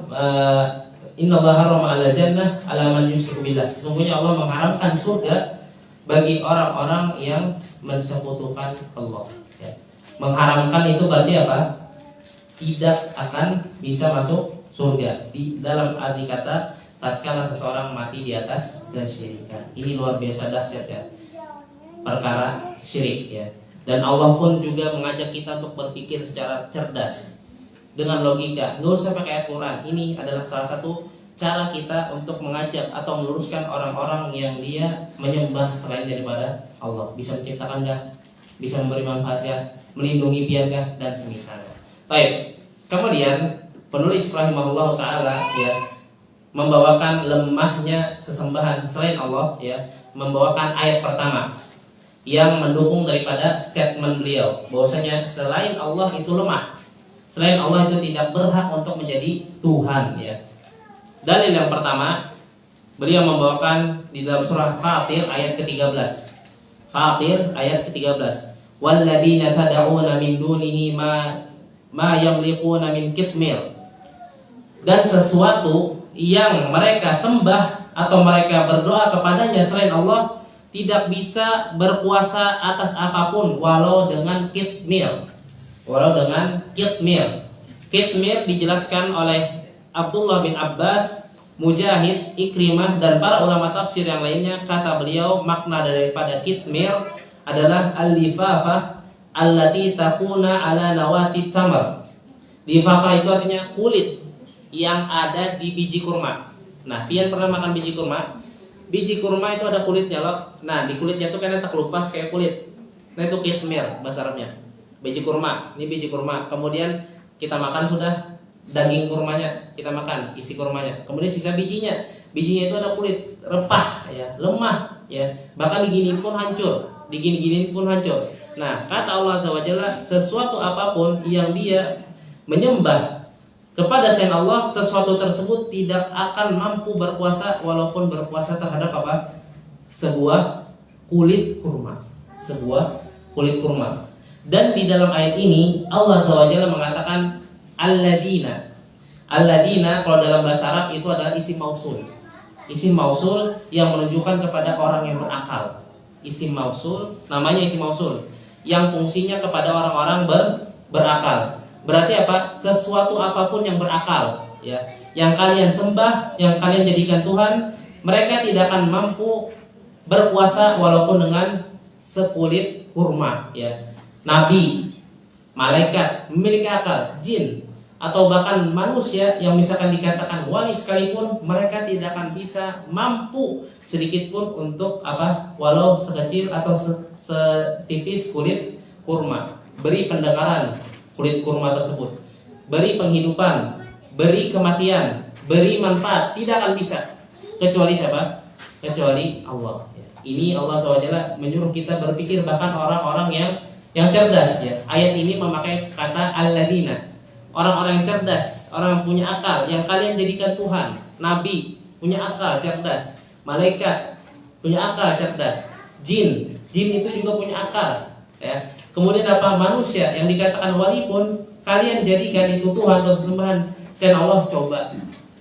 inna Allah harrama 'alal jannah 'ala man yusyriku billah. Sesungguhnya Allah mengharamkan surga bagi orang-orang yang mensekutukan Allah. Ya. Mengharamkan itu berarti apa? Tidak akan bisa masuk surga. Di dalam arti kata, tatkala seseorang mati di atas kesyirikan. Ini luar biasa dahsyat ya, perkara syirik ya. Dan Allah pun juga mengajak kita untuk berpikir secara cerdas dengan logika. Nggak usah pakai ayat Quran. Ini adalah salah satu cara kita untuk mengajak atau meluruskan orang-orang yang dia menyembah selain daripada Allah. Bisa menciptakan nggak? Bisa memberi manfaat nggak? Melindungi biarkah? Dan semisalnya. Baik. Kemudian penulis rahimahullah taala ya membawakan lemahnya sesembahan selain Allah ya, membawakan ayat pertama yang mendukung daripada statement beliau bahwasanya selain Allah itu lemah. Selain Allah itu tidak berhak untuk menjadi Tuhan ya. Dalil yang pertama, beliau membawakan di dalam surah Fatir ayat ke-13. Fatir ayat ke-13. Walladzina tad'una min dunihi ma yamliquna min kitmir. Dan sesuatu yang mereka sembah atau mereka berdoa kepadanya selain Allah tidak bisa berkuasa atas apapun walau dengan kitmir. Walau dengan kitmir. Kitmir dijelaskan oleh Abdullah bin Abbas, Mujahid, Ikrimah dan para ulama tafsir yang lainnya. Kata beliau, makna daripada kitmir adalah al-lifafah allati takuna ala nawati tamar. Lifafah itu artinya kulit yang ada di biji kurma. Nah, pian pernah makan biji kurma? Biji kurma itu ada kulitnya loh. Nah, di kulitnya itu kan tak kelupas kayak kulit. Nah, itu kitmir bahasa Arabnya. Biji kurma, ini biji kurma. Kemudian kita makan sudah daging kurmanya, kita makan isi kurmanya. Kemudian sisa bijinya. Bijinya itu ada kulit repah ya, lemah ya. Bahkan diginiin pun hancur, digini-giniin pun hancur. Nah, kata Allah SWT, sesuatu apapun yang dia menyembah kepada selain Allah, sesuatu tersebut tidak akan mampu berkuasa walaupun berkuasa terhadap apa? Sebuah kulit kurma. Sebuah kulit kurma. Dan di dalam ayat ini Allah SWT mengatakan alladzina. Alladzina kalau dalam bahasa Arab itu adalah isim mausul. Isim mausul yang menunjukkan kepada orang yang berakal. Isim mausul, namanya isim mausul, yang fungsinya kepada orang-orang berakal. Berarti apa? Sesuatu apapun yang berakal, ya, yang kalian sembah, yang kalian jadikan Tuhan, mereka tidak akan mampu berkuasa walaupun dengan sekulit kurma, ya. Nabi, malaikat, memiliki akal, jin, atau bahkan manusia yang misalkan dikatakan wali sekalipun, mereka tidak akan bisa mampu sedikit pun untuk apa? Walau sekecil atau setipis kulit kurma. Beri pendengaran kulit kurma tersebut, beri penghidupan, beri kematian, beri manfaat, tidak akan bisa kecuali siapa? Kecuali Allah. Ini Allah SWT menyuruh kita berpikir, bahkan orang-orang yang cerdas ya. Ayat ini memakai kata alladzina, orang-orang yang cerdas, orang yang punya akal, yang kalian jadikan Tuhan. Nabi punya akal, cerdas. Malaikat punya akal, cerdas. Jin itu juga punya akal ya. Kemudian apa? Manusia yang dikatakan wali pun kalian jadikan itu Tuhan atau sesembahan selain Allah.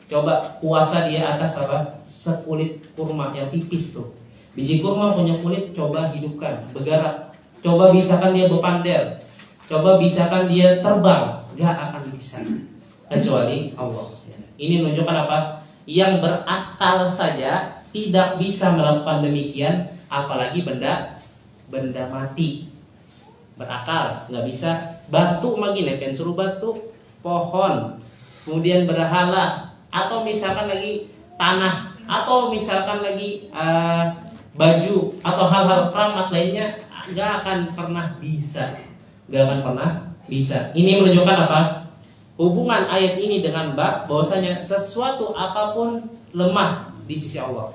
Coba kuasa dia atas apa? Sekulit kurma yang tipis tuh. Biji kurma punya kulit, coba hidupkan, bergerak. Coba bisakan dia berpandel, coba bisakan dia terbang, gak akan bisa kecuali Allah. Ini menunjukkan apa? Yang berakal saja tidak bisa melakukan demikian, apalagi benda mati. Berakal nggak bisa. Batu magine kan suruh batu, pohon, kemudian berhala, atau misalkan lagi tanah, atau misalkan lagi baju atau hal-hal keramat lainnya, nggak akan pernah bisa. Ini menunjukkan apa? Hubungan ayat ini dengan bahwasanya sesuatu apapun lemah di sisi Allah.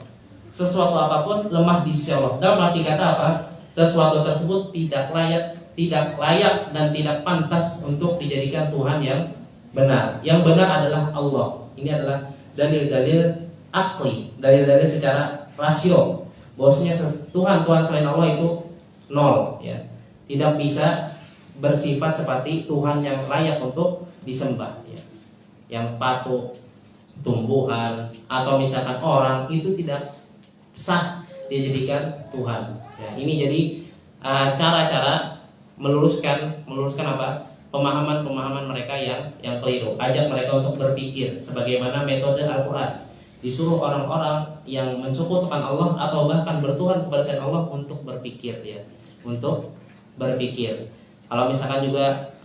Sesuatu apapun lemah di sisi Allah. Dalam arti kata apa? Sesuatu tersebut tidak layak dan tidak pantas untuk dijadikan Tuhan yang benar. Yang benar adalah Allah. Ini adalah dalil-dalil akli, dalil-dalil secara rasio, bahwasanya Tuhan selain Allah itu nol, ya, tidak bisa bersifat seperti Tuhan yang layak untuk disembah, ya. Yang patung, tumbuhan atau misalkan orang itu tidak sah dijadikan Tuhan. Ya, ini jadi cara-cara meluruskan apa? Pemahaman mereka yang keliru. Ajak mereka untuk berpikir sebagaimana metode Al-Qur'an. Disuruh orang-orang yang mensekutukan Allah atau bahkan bertuhan kepada selain Allah untuk berpikir, ya, untuk berpikir. Kalau misalkan juga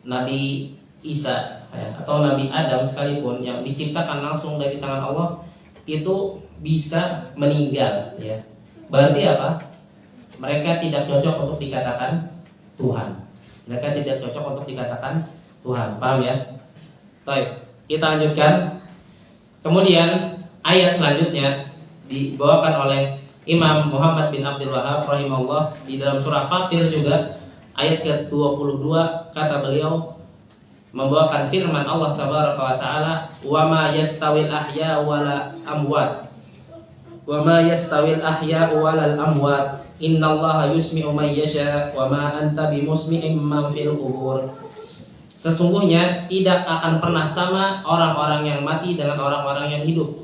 Nabi Isa, ya, atau Nabi Adam sekalipun yang diciptakan langsung dari tangan Allah itu bisa meninggal, ya. Berarti apa? Mereka tidak cocok untuk dikatakan Tuhan. Mereka tidak cocok untuk dikatakan Tuhan. Paham ya? Baik, kita lanjutkan. Kemudian ayat selanjutnya dibawakan oleh Imam Muhammad bin Abdul Wahhab rahimahullah di dalam surah Fatir juga ayat ke-22, kata beliau membawakan firman Allah tabaraka wa taala, "Wa ma yastawil ahya wala amwat. Wa ma yastawil ahya wal amwat. Innallaha yusmi'u man yasha wa ma anta bimusmi'in man fil qubur." Sesungguhnya tidak akan pernah sama orang-orang yang mati dengan orang-orang yang hidup.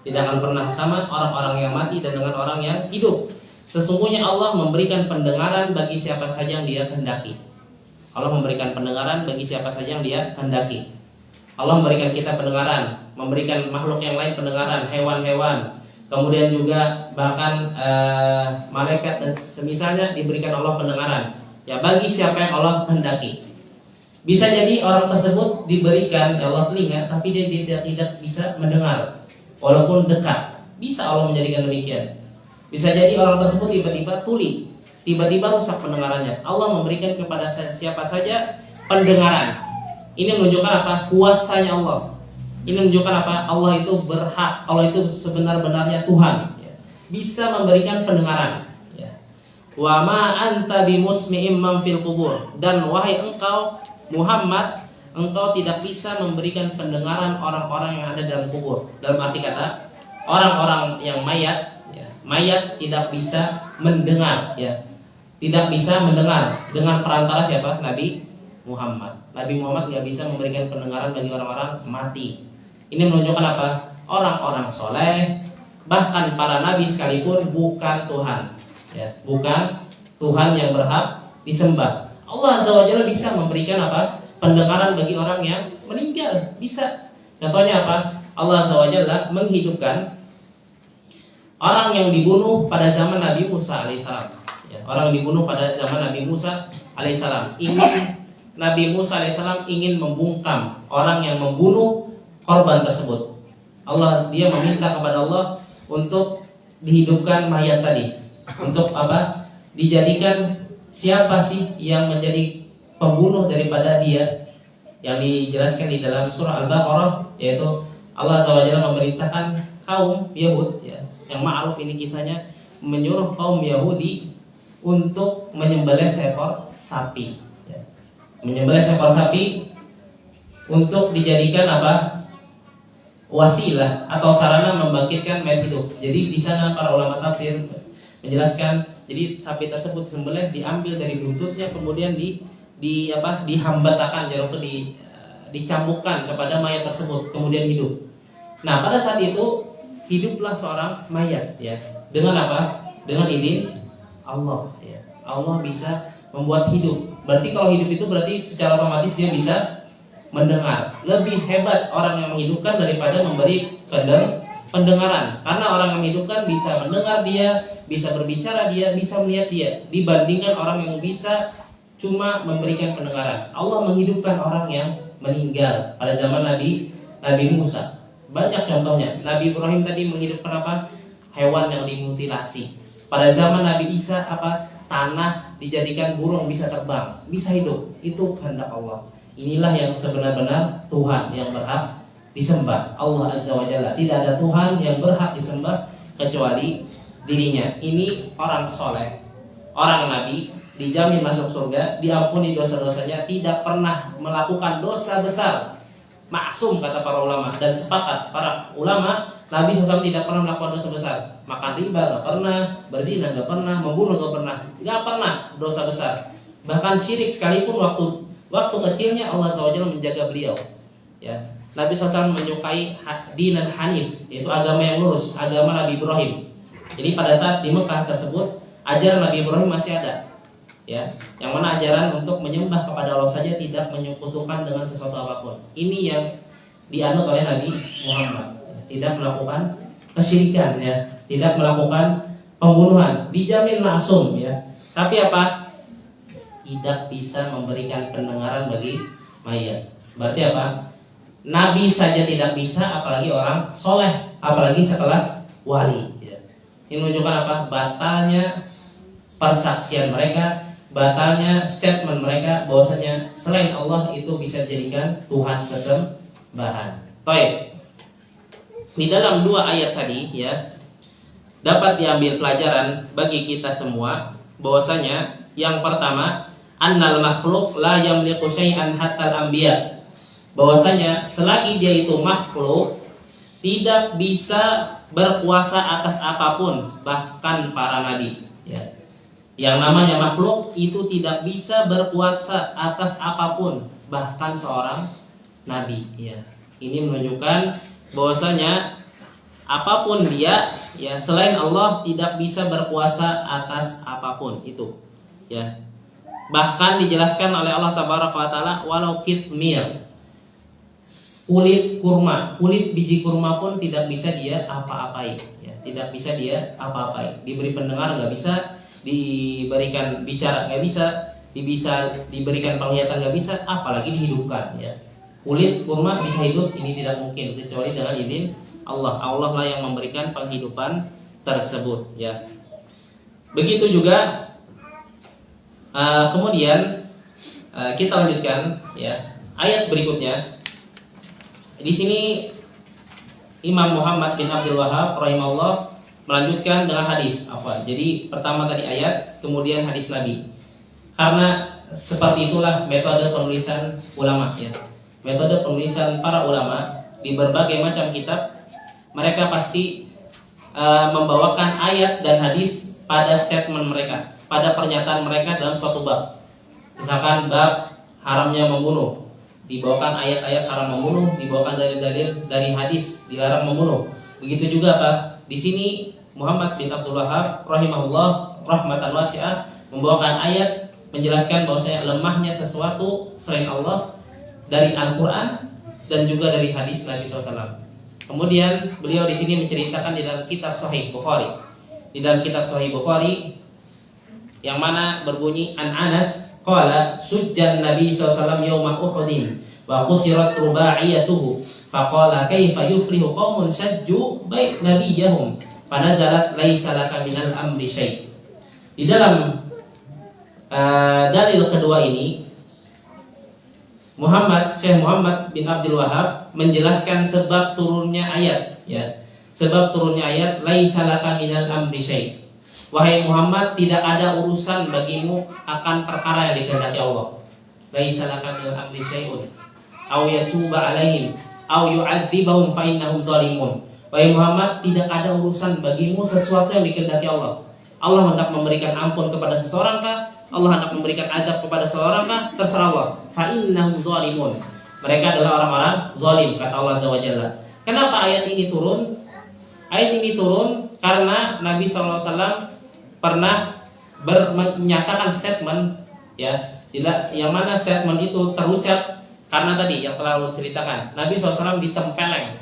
Tidak akan pernah sama orang-orang yang mati dan dengan orang yang hidup. Sesungguhnya Allah memberikan pendengaran bagi siapa saja yang Dia kehendaki. Allah memberikan pendengaran bagi siapa saja yang Dia kehendaki. Allah memberikan kita pendengaran, memberikan makhluk yang lain pendengaran, hewan-hewan. Kemudian juga bahkan malaikat dan semisalnya diberikan Allah pendengaran. Ya, bagi siapa yang Allah kehendaki. Bisa jadi orang tersebut diberikan Allah telinga, tapi dia tidak bisa mendengar walaupun dekat. Bisa Allah menjadikan demikian. Bisa jadi orang tersebut tiba-tiba tuli, tiba-tiba rusak pendengarannya. Allah memberikan kepada siapa saja pendengaran. Ini menunjukkan apa? Kuasanya Allah. Ini menunjukkan apa? Allah itu berhak, Allah itu sebenar-benarnya Tuhan, ya. Bisa memberikan pendengaran, ya. Wa ma anta bimusmi'im man fil qubur. Dan wahai engkau Muhammad, engkau tidak bisa memberikan pendengaran orang-orang yang ada dalam kubur. Dalam arti kata, orang-orang yang mayat, ya, mayat tidak bisa mendengar, ya. Tidak bisa mendengar dengan perantara siapa? Nabi Muhammad. Nabi Muhammad tidak bisa memberikan pendengaran bagi orang-orang mati. Ini menunjukkan apa? Orang-orang soleh, bahkan para nabi sekalipun bukan Tuhan, ya, bukan Tuhan yang berhak disembah. Allah Azza wa Jalla bisa memberikan apa? Pendengaran bagi orang yang meninggal, bisa. Contohnya apa? Allah Azza wa Jalla menghidupkan orang yang dibunuh pada zaman Nabi Musa alaihissalam, ya, orang yang dibunuh pada zaman Nabi Musa alaihissalam. Nabi Musa alaihissalam ingin membungkam orang yang membunuh korban tersebut. Dia meminta kepada Allah untuk dihidupkan mayat tadi. Untuk apa? Dijadikan siapa sih yang menjadi pembunuh daripada dia? Yang dijelaskan di dalam surah Al-Baqarah, yaitu Allah SWT memerintahkan kaum Yahud, ya, yang ma'ruf ini kisahnya, menyuruh kaum Yahudi untuk menyembelih seekor sapi, ya. Menyembelih seekor sapi untuk dijadikan apa? Wasilah atau sarana membangkitkan mayat hidup. Jadi di sana para ulama tafsir menjelaskan, jadi sapi tersebut disembelih, diambil dari buntutnya, kemudian dihambatakan, jadi dicambukkan kepada mayat tersebut, kemudian hidup. Nah, pada saat itu hiduplah seorang mayat, ya. Dengan apa? Dengan izin Allah, ya. Allah bisa membuat hidup. Berarti kalau hidup itu berarti secara otomatis dia bisa mendengar. Lebih hebat orang yang menghidupkan daripada memberi pendengaran. Karena orang yang menghidupkan bisa mendengar dia, bisa berbicara dia, bisa melihat dia, dibandingkan orang yang bisa cuma memberikan pendengaran. Allah menghidupkan orang yang meninggal pada zaman Nabi Musa. Banyak contohnya. Nabi Ibrahim tadi menghidupkan apa? Hewan yang dimutilasi. Pada zaman Nabi Isa apa? Tanah dijadikan burung bisa terbang, bisa hidup. Itu kehendak Allah. Inilah yang sebenar-benar Tuhan yang berhak disembah, Allah Azza wa Jalla. Tidak ada Tuhan yang berhak disembah kecuali dirinya. Ini orang soleh, orang nabi, dijamin masuk surga, diampuni dosa-dosanya, tidak pernah melakukan dosa besar, maksum kata para ulama, dan sepakat para ulama Nabi SAW tidak pernah melakukan dosa besar. Makan riba nggak pernah, berzina nggak pernah, membunuh nggak pernah dosa besar. Bahkan syirik sekalipun waktu kecilnya Allah SWT menjaga beliau. Ya, Nabi SAW menyukai dinan hanif, yaitu agama yang lurus, agama Nabi Ibrahim. Jadi pada saat di Mekah tersebut ajaran Nabi Ibrahim masih ada. Ya, yang mana ajaran untuk menyembah kepada Allah saja, tidak menyekutukan dengan sesuatu apapun. Ini yang dianut oleh Nabi Muhammad. Tidak melakukan kesyirikan, ya, tidak melakukan pembunuhan, dijamin maksum, ya. Tapi apa? Tidak bisa memberikan pendengaran bagi mayat. Berarti apa? Nabi saja tidak bisa, apalagi orang soleh, apalagi sekelas wali. Ya. Ini menunjukkan apa? Batalnya persaksian mereka, batalnya statement mereka bahwasanya selain Allah itu bisa dijadikan Tuhan sesembahan. Baik. Di dalam dua ayat tadi, ya, dapat diambil pelajaran bagi kita semua bahwasanya yang pertama, annal makhluk la yamliku syai'an hatta al-anbiya. Bahwasanya selagi dia itu makhluk, tidak bisa berkuasa atas apapun, bahkan para nabi, ya. Yang namanya makhluk itu tidak bisa berkuasa atas apapun, bahkan seorang nabi, ya. Ini menunjukkan bahwasanya apapun dia, ya, selain Allah tidak bisa berkuasa atas apapun itu, ya. Bahkan dijelaskan oleh Allah Tabaraka wa Taala, walau kitmir, kulit kurma, kulit biji kurma pun tidak bisa dia apa-apai, ya. Tidak bisa dia apa-apai. Diberi pendengar nggak bisa, diberikan bicara nggak bisa, diberikan penglihatan nggak bisa, apalagi dihidupkan, ya. Kulit kurma bisa hidup, ini tidak mungkin kecuali dengan izin Allah. Allah lah yang memberikan penghidupan tersebut, ya. Begitu juga kemudian kita lanjutkan, ya, ayat berikutnya. Di sini Imam Muhammad bin Abdul Wahhab rahimahullah melanjutkan dengan hadis. Jadi pertama tadi ayat, kemudian hadis Nabi. Karena seperti itulah metode penulisan ulama, ya. Metode penulisan para ulama di berbagai macam kitab, mereka pasti membawakan ayat dan hadis pada statement mereka, pada pernyataan mereka dalam suatu bab. Misalkan bab haramnya membunuh, dibawakan ayat-ayat haram membunuh, dibawakan dalil-dalil dari hadis dilarang membunuh. Begitu juga Pak, di sini Muhammad bin Abdul Wahhab rahimahullah rahmatan wasi'ah membawakan ayat menjelaskan bahwasanya lemahnya sesuatu selain Allah dari Al-Quran dan juga dari hadis Nabi SAW. Kemudian beliau di sini menceritakan di dalam kitab Sahih Bukhari. Di dalam kitab Sahih Bukhari yang mana berbunyi an Anas qala sujjan Nabi SAW yawma Uhudin wa qusirat rubaiyatuhu faqala kaifa yuflihu qaumun sajju bait nabiyahum fanazalat laisa laka minal amri syai'. Di dalam dalil kedua ini Syekh Muhammad bin Abdul Wahhab menjelaskan sebab turunnya ayat, ya. Sebab turunnya ayat laisa laka minal amri syai'. Wahai Muhammad, tidak ada urusan bagimu akan perkara yang dikehendaki Allah. Laisa laka minal amri syai'un aw yatuba alaihim aw yu'adzibahum fa innahum zalimun. Wahai Muhammad, tidak ada urusan bagimu sesuatu yang dikehendaki Allah. Allah hendak memberikan ampun kepada seseorang kah? Allah hendak memberikan azab kepada seorang kah? Terserah Allah. Fa innahum zalimun. Mereka adalah orang-orang zalim, kata Allah Azza wa Jalla. Kenapa ayat ini turun? Ayat ini turun karena Nabi SAW pernah menyatakan statement, ya, yang mana statement itu terucap karena tadi yang telah Allah ceritakan. Nabi SAW ditempeleng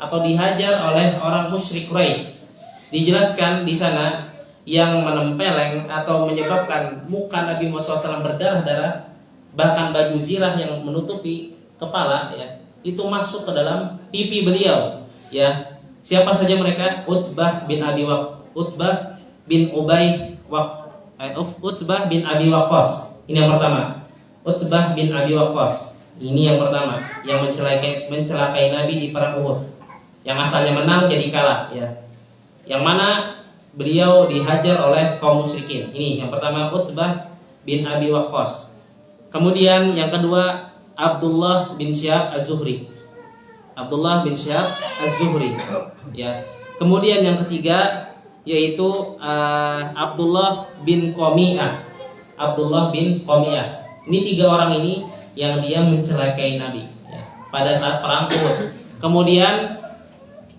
atau dihajar oleh orang musyrik Quraisy. Dijelaskan di sana yang menempeleng atau menyebabkan muka Nabi Muhammad SAW berdarah-darah, bahkan baju zirah yang menutupi kepala, ya, itu masuk ke dalam pipi beliau, ya. Siapa saja mereka? Utbah bin Abi Waqqas. Ini yang pertama. Utbah bin Abi Waqqas. Ini yang pertama yang mencelakai Nabi di perang Uhud. Yang asalnya menang jadi kalah, ya. Yang mana beliau dihajar oleh kaum musyrikin. Ini yang pertama, Utbah bin Abi Waqqas. Kemudian yang kedua, Abdullah bin Syihab Az-Zuhri. Abdullah bin Syihab Az-Zuhri. Ya. Kemudian yang ketiga yaitu Abdullah bin Qami'ah. Abdullah bin Qami'ah. Ini 3 orang ini yang dia mencelakai Nabi ya, pada saat perang Uhud. Kemudian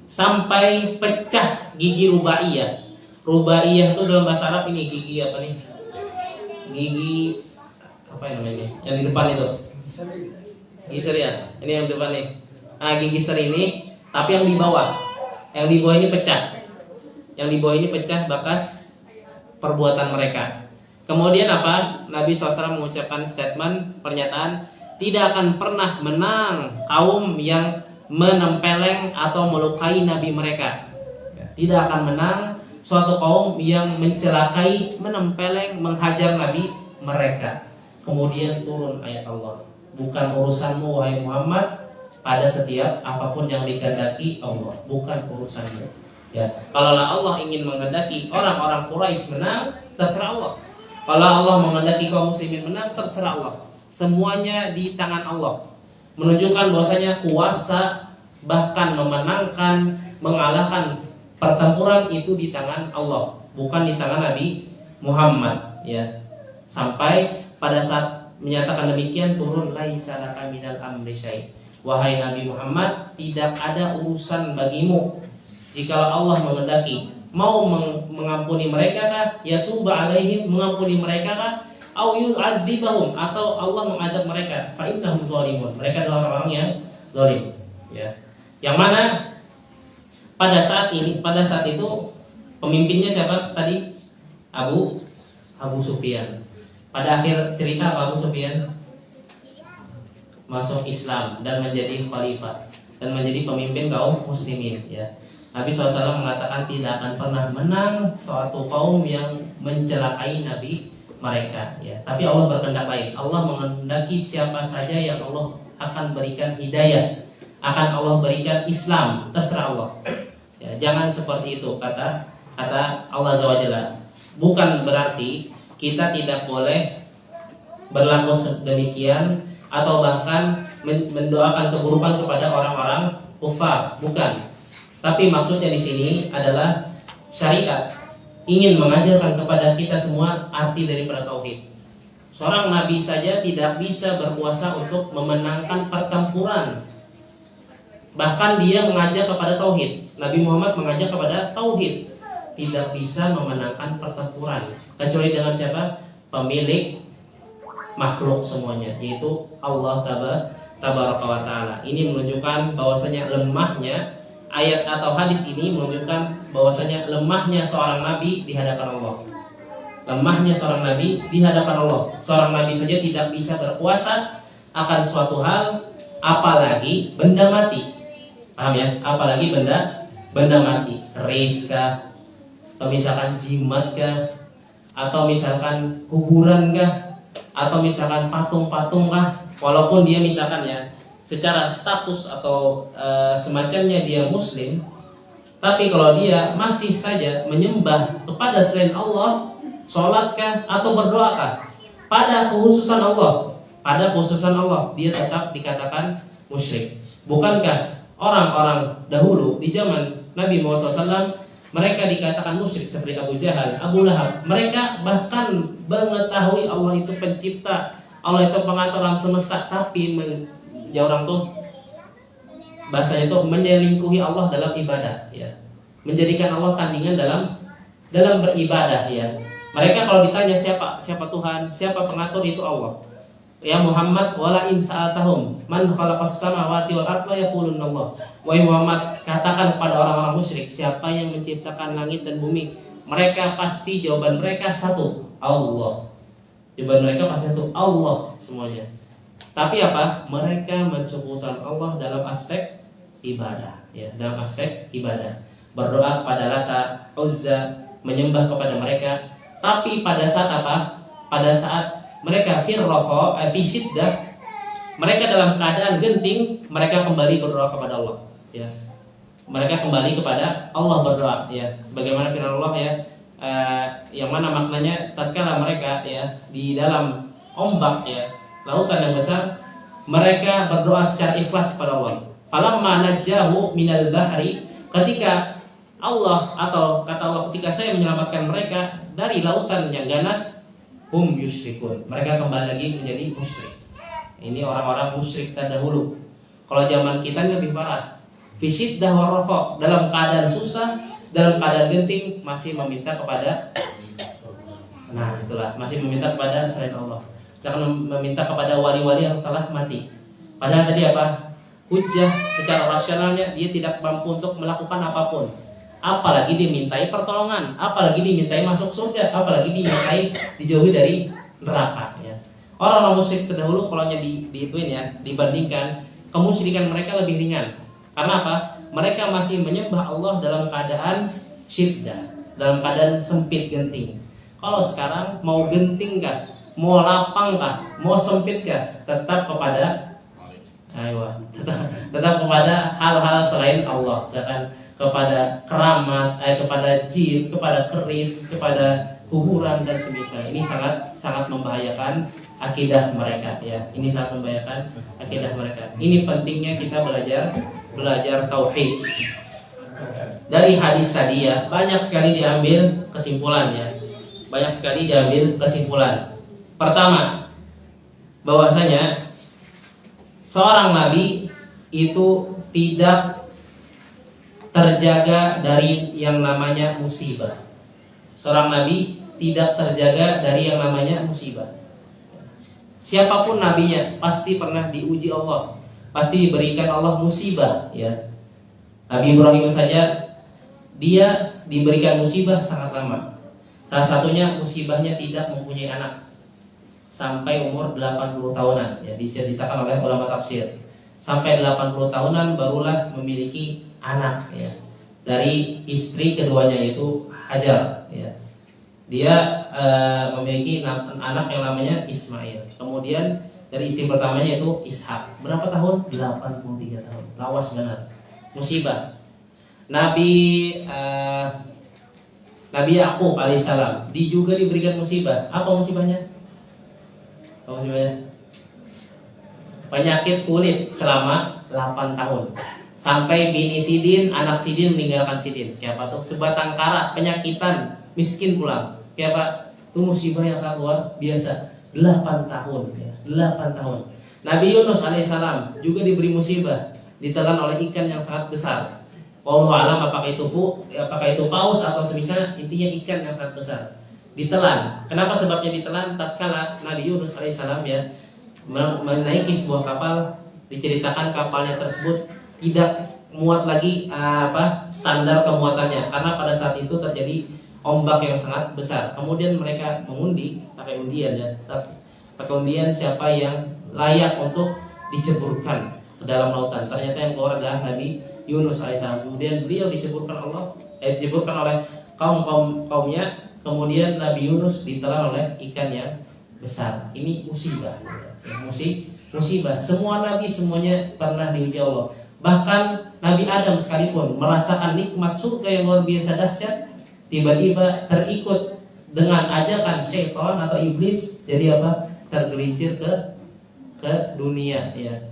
sampai pecah gigi rubaiyah. Rubaiyah itu dalam bahasa Arab ini gigi apa nih? Gigi apa namanya? Yang di depan itu. Gigi seri ya. Ini yang di depan nih. Nah, gigi seri ini, tapi yang di bawah. Yang di bawah ini pecah. Yang di bawah ini pecah bekas perbuatan mereka. Kemudian apa? Nabi SAW mengucapkan statement, pernyataan, tidak akan pernah menang kaum yang menempeleng atau melukai Nabi mereka. Tidak akan menang suatu kaum yang mencelakai, menempeleng, menghajar Nabi mereka. Kemudian turun ayat Allah. Bukan urusanmu wahai Muhammad pada setiap apapun yang dikehendaki Allah. Bukan urusanmu. Ya, kalaulah Allah ingin menghendaki orang-orang Quraisy menang, terserah Allah. Kalau Allah menghendaki kaum muslimin menang, terserah Allah. Semuanya di tangan Allah. Menunjukkan bahwasanya kuasa bahkan memenangkan, mengalahkan pertempuran itu di tangan Allah, bukan di tangan Nabi Muhammad. Ya, sampai pada saat menyatakan demikian turun laisa laka minal amri syai'. Wahai Nabi Muhammad, tidak ada urusan bagimu jika Allah menghendaki. Mau mengampuni mereka kah? Yatuba alaihim, mengampuni mereka kah? Au yu'adzibahum, atau Allah mengadab mereka. Fa innahum dzalimun, mereka adalah orang-orang yang zalim. Ya. Yang mana pada saat itu pemimpinnya siapa tadi? Abu Sufyan. Pada akhir cerita Abu Sufyan masuk Islam dan menjadi khalifah dan menjadi pemimpin kaum muslimin. Ya. Nabi SAW mengatakan tidak akan pernah menang suatu kaum yang mencelakai Nabi mereka. Ya. Tapi Allah berkehendak lain. Allah menghendaki siapa saja yang Allah akan berikan hidayah, akan Allah berikan Islam, terserah Allah. Ya, jangan seperti itu kata Allah Azza wa Jalla. Bukan berarti kita tidak boleh berlaku demikian atau bahkan mendoakan keburukan kepada orang-orang kufar, bukan. Tapi maksudnya di sini adalah syariat ingin mengajarkan kepada kita semua arti daripada tauhid. Seorang nabi saja tidak bisa berkuasa untuk memenangkan pertempuran. Bahkan dia mengajak kepada tauhid. Nabi Muhammad mengajak kepada tauhid. Tidak bisa memenangkan pertempuran kecuali dengan siapa? Pemilik makhluk semuanya, yaitu Allah Tabaraka wa Ta'ala. Ini menunjukkan bahwasanya lemahnya ayat atau hadis ini, menunjukkan bahwasanya lemahnya seorang nabi di hadapan Allah. Lemahnya seorang nabi di hadapan Allah. Seorang nabi saja tidak bisa berkuasa akan suatu hal, apalagi benda mati. Paham ya? Apalagi benda mati, keris kah, atau misalkan jimat kah, atau misalkan kuburan kah, atau misalkan patung-patung kah. Walaupun dia misalkan ya secara status atau semacamnya dia muslim, tapi kalau dia masih saja menyembah kepada selain Allah, sholatkah atau berdoakah pada khususan Allah, dia tetap dikatakan musyrik. Bukankah orang-orang dahulu di zaman Nabi Muhammad SAW mereka dikatakan musyrik seperti Abu Jahal, Abu Lahab? Mereka bahkan mengetahui Allah itu pencipta, Allah itu pengatur alam semesta, tapi ya orang tuh bahasanya tuh menyelingkuhi Allah dalam ibadah, ya, menjadikan Allah tandingan dalam beribadah, ya. Mereka kalau ditanya siapa Tuhan, siapa pengatur, itu Allah. Ya Muhammad, wala in sa'atahum man khalaqas samawati wal arda yaqulun Allah. Wahai Muhammad, katakan kepada orang-orang musyrik, siapa yang menciptakan langit dan bumi? Mereka pasti jawaban mereka satu, Allah. Jawaban mereka pasti satu, Allah semuanya. Tapi apa? Mereka mensekutukan Allah dalam aspek ibadah, ya, dalam aspek ibadah. Berdoa kepada Lata, Uzza, menyembah kepada mereka. Tapi pada saat apa? Pada saat mereka fi syiddah, mereka dalam keadaan genting, mereka kembali berdoa kepada Allah, ya. Mereka kembali kepada Allah berdoa, ya. Sebagaimana firman Allah, ya, yang mana maknanya tatkala mereka, ya, di dalam ombak, ya, lautan yang besar, mereka berdoa secara ikhlas kepada Allah. Falamma najjahu minal bahri, ketika Allah atau kata Allah ketika saya menyelamatkan mereka dari lautan yang ganas, hum yusyrikun, mereka kembali lagi menjadi musyrik. Ini orang-orang musyrik terdahulu. Kalau zaman kita ini lebih parah. Fisiddah warrafa, dalam keadaan susah, dalam keadaan genting masih meminta kepada, nah itulah, masih meminta kepada selain Allah. Jangan meminta kepada wali-wali yang telah mati. Padahal tadi apa? Hujjah secara rasionalnya dia tidak mampu untuk melakukan apapun. Apalagi dimintai pertolongan, apalagi dimintai masuk surga, apalagi dimintai dijauhi dari neraka ya. Orang-orang musyrik terdahulu kalau diituin ya, dibandingkan kemusyrikan mereka lebih ringan. Karena apa? Mereka masih menyembah Allah dalam keadaan syiddah, dalam keadaan sempit genting. Kalau sekarang mau genting kah, mau lapang kah, mau sempit kah, tetap kepada tetap kepada hal-hal selain Allah, misalkan kepada keramat, kepada jin, kepada keris, kepada kuburan dan semisal. Ini sangat membahayakan akidah mereka ya. Ini sangat membahayakan akidah mereka. Ini pentingnya kita belajar tauhid. Dari hadis tadi ya, banyak sekali diambil kesimpulan ya. Banyak sekali diambil kesimpulan. Pertama, bahwasanya seorang nabi itu tidak terjaga dari yang namanya musibah. Seorang nabi tidak terjaga dari yang namanya musibah. Siapapun nabinya pasti pernah diuji Allah, pasti diberikan Allah musibah ya. Nabi Ibrahim saja dia diberikan musibah sangat lama. Salah satunya musibahnya tidak mempunyai anak sampai umur 80 tahunan ya, diceritakan oleh ulama tafsir. Sampai 80 tahunan barulah memiliki anak ya, dari istri keduanya yaitu Hajar ya. Dia memiliki anak yang namanya Ismail. Kemudian dari istri pertamanya yaitu Ishak. Berapa tahun? 83 tahun. Lawas benar. Musibah. Nabi Yakub alaihissalam dia juga diberikan musibah. Apa musibahnya? Penyakit kulit selama 8 tahun. Sampai bini Sidin, anak Sidin meninggalkan Sidin. Kayak apa tuh? Sebatang kara, penyakitan, miskin pulang. Kayak apa? Itu musibah yang sangat luar biasa. 8 tahun ya. 8 tahun. Nabi Yunus alaihissalam juga diberi musibah, ditelan oleh ikan yang sangat besar. Wallahu alam apakah itu paus atau semisal, intinya ikan yang sangat besar. Ditelan. Kenapa sebabnya ditelan? Tatkala Nabi Yunus alaihissalam ya menaiki sebuah kapal, diceritakan kapalnya tersebut tidak muat lagi standar kemuatannya, karena pada saat itu terjadi ombak yang sangat besar. Kemudian mereka mengundi, pakai undian ya, pakai undian siapa yang layak untuk diceburkan ke dalam lautan. Ternyata yang keluar adalah Nabi Yunus alaihissalam. Kemudian beliau diceburkan oleh kaumnya. Kemudian Nabi Yunus ditelan oleh ikan yang besar. Ini musibah. Musibah. Semua nabi semuanya pernah diuji Allah. Bahkan Nabi Adam sekalipun merasakan nikmat surga yang luar biasa dahsyat, tiba-tiba terikut dengan ajakan syaitan atau iblis, jadi apa? Tergelincir ke dunia ya.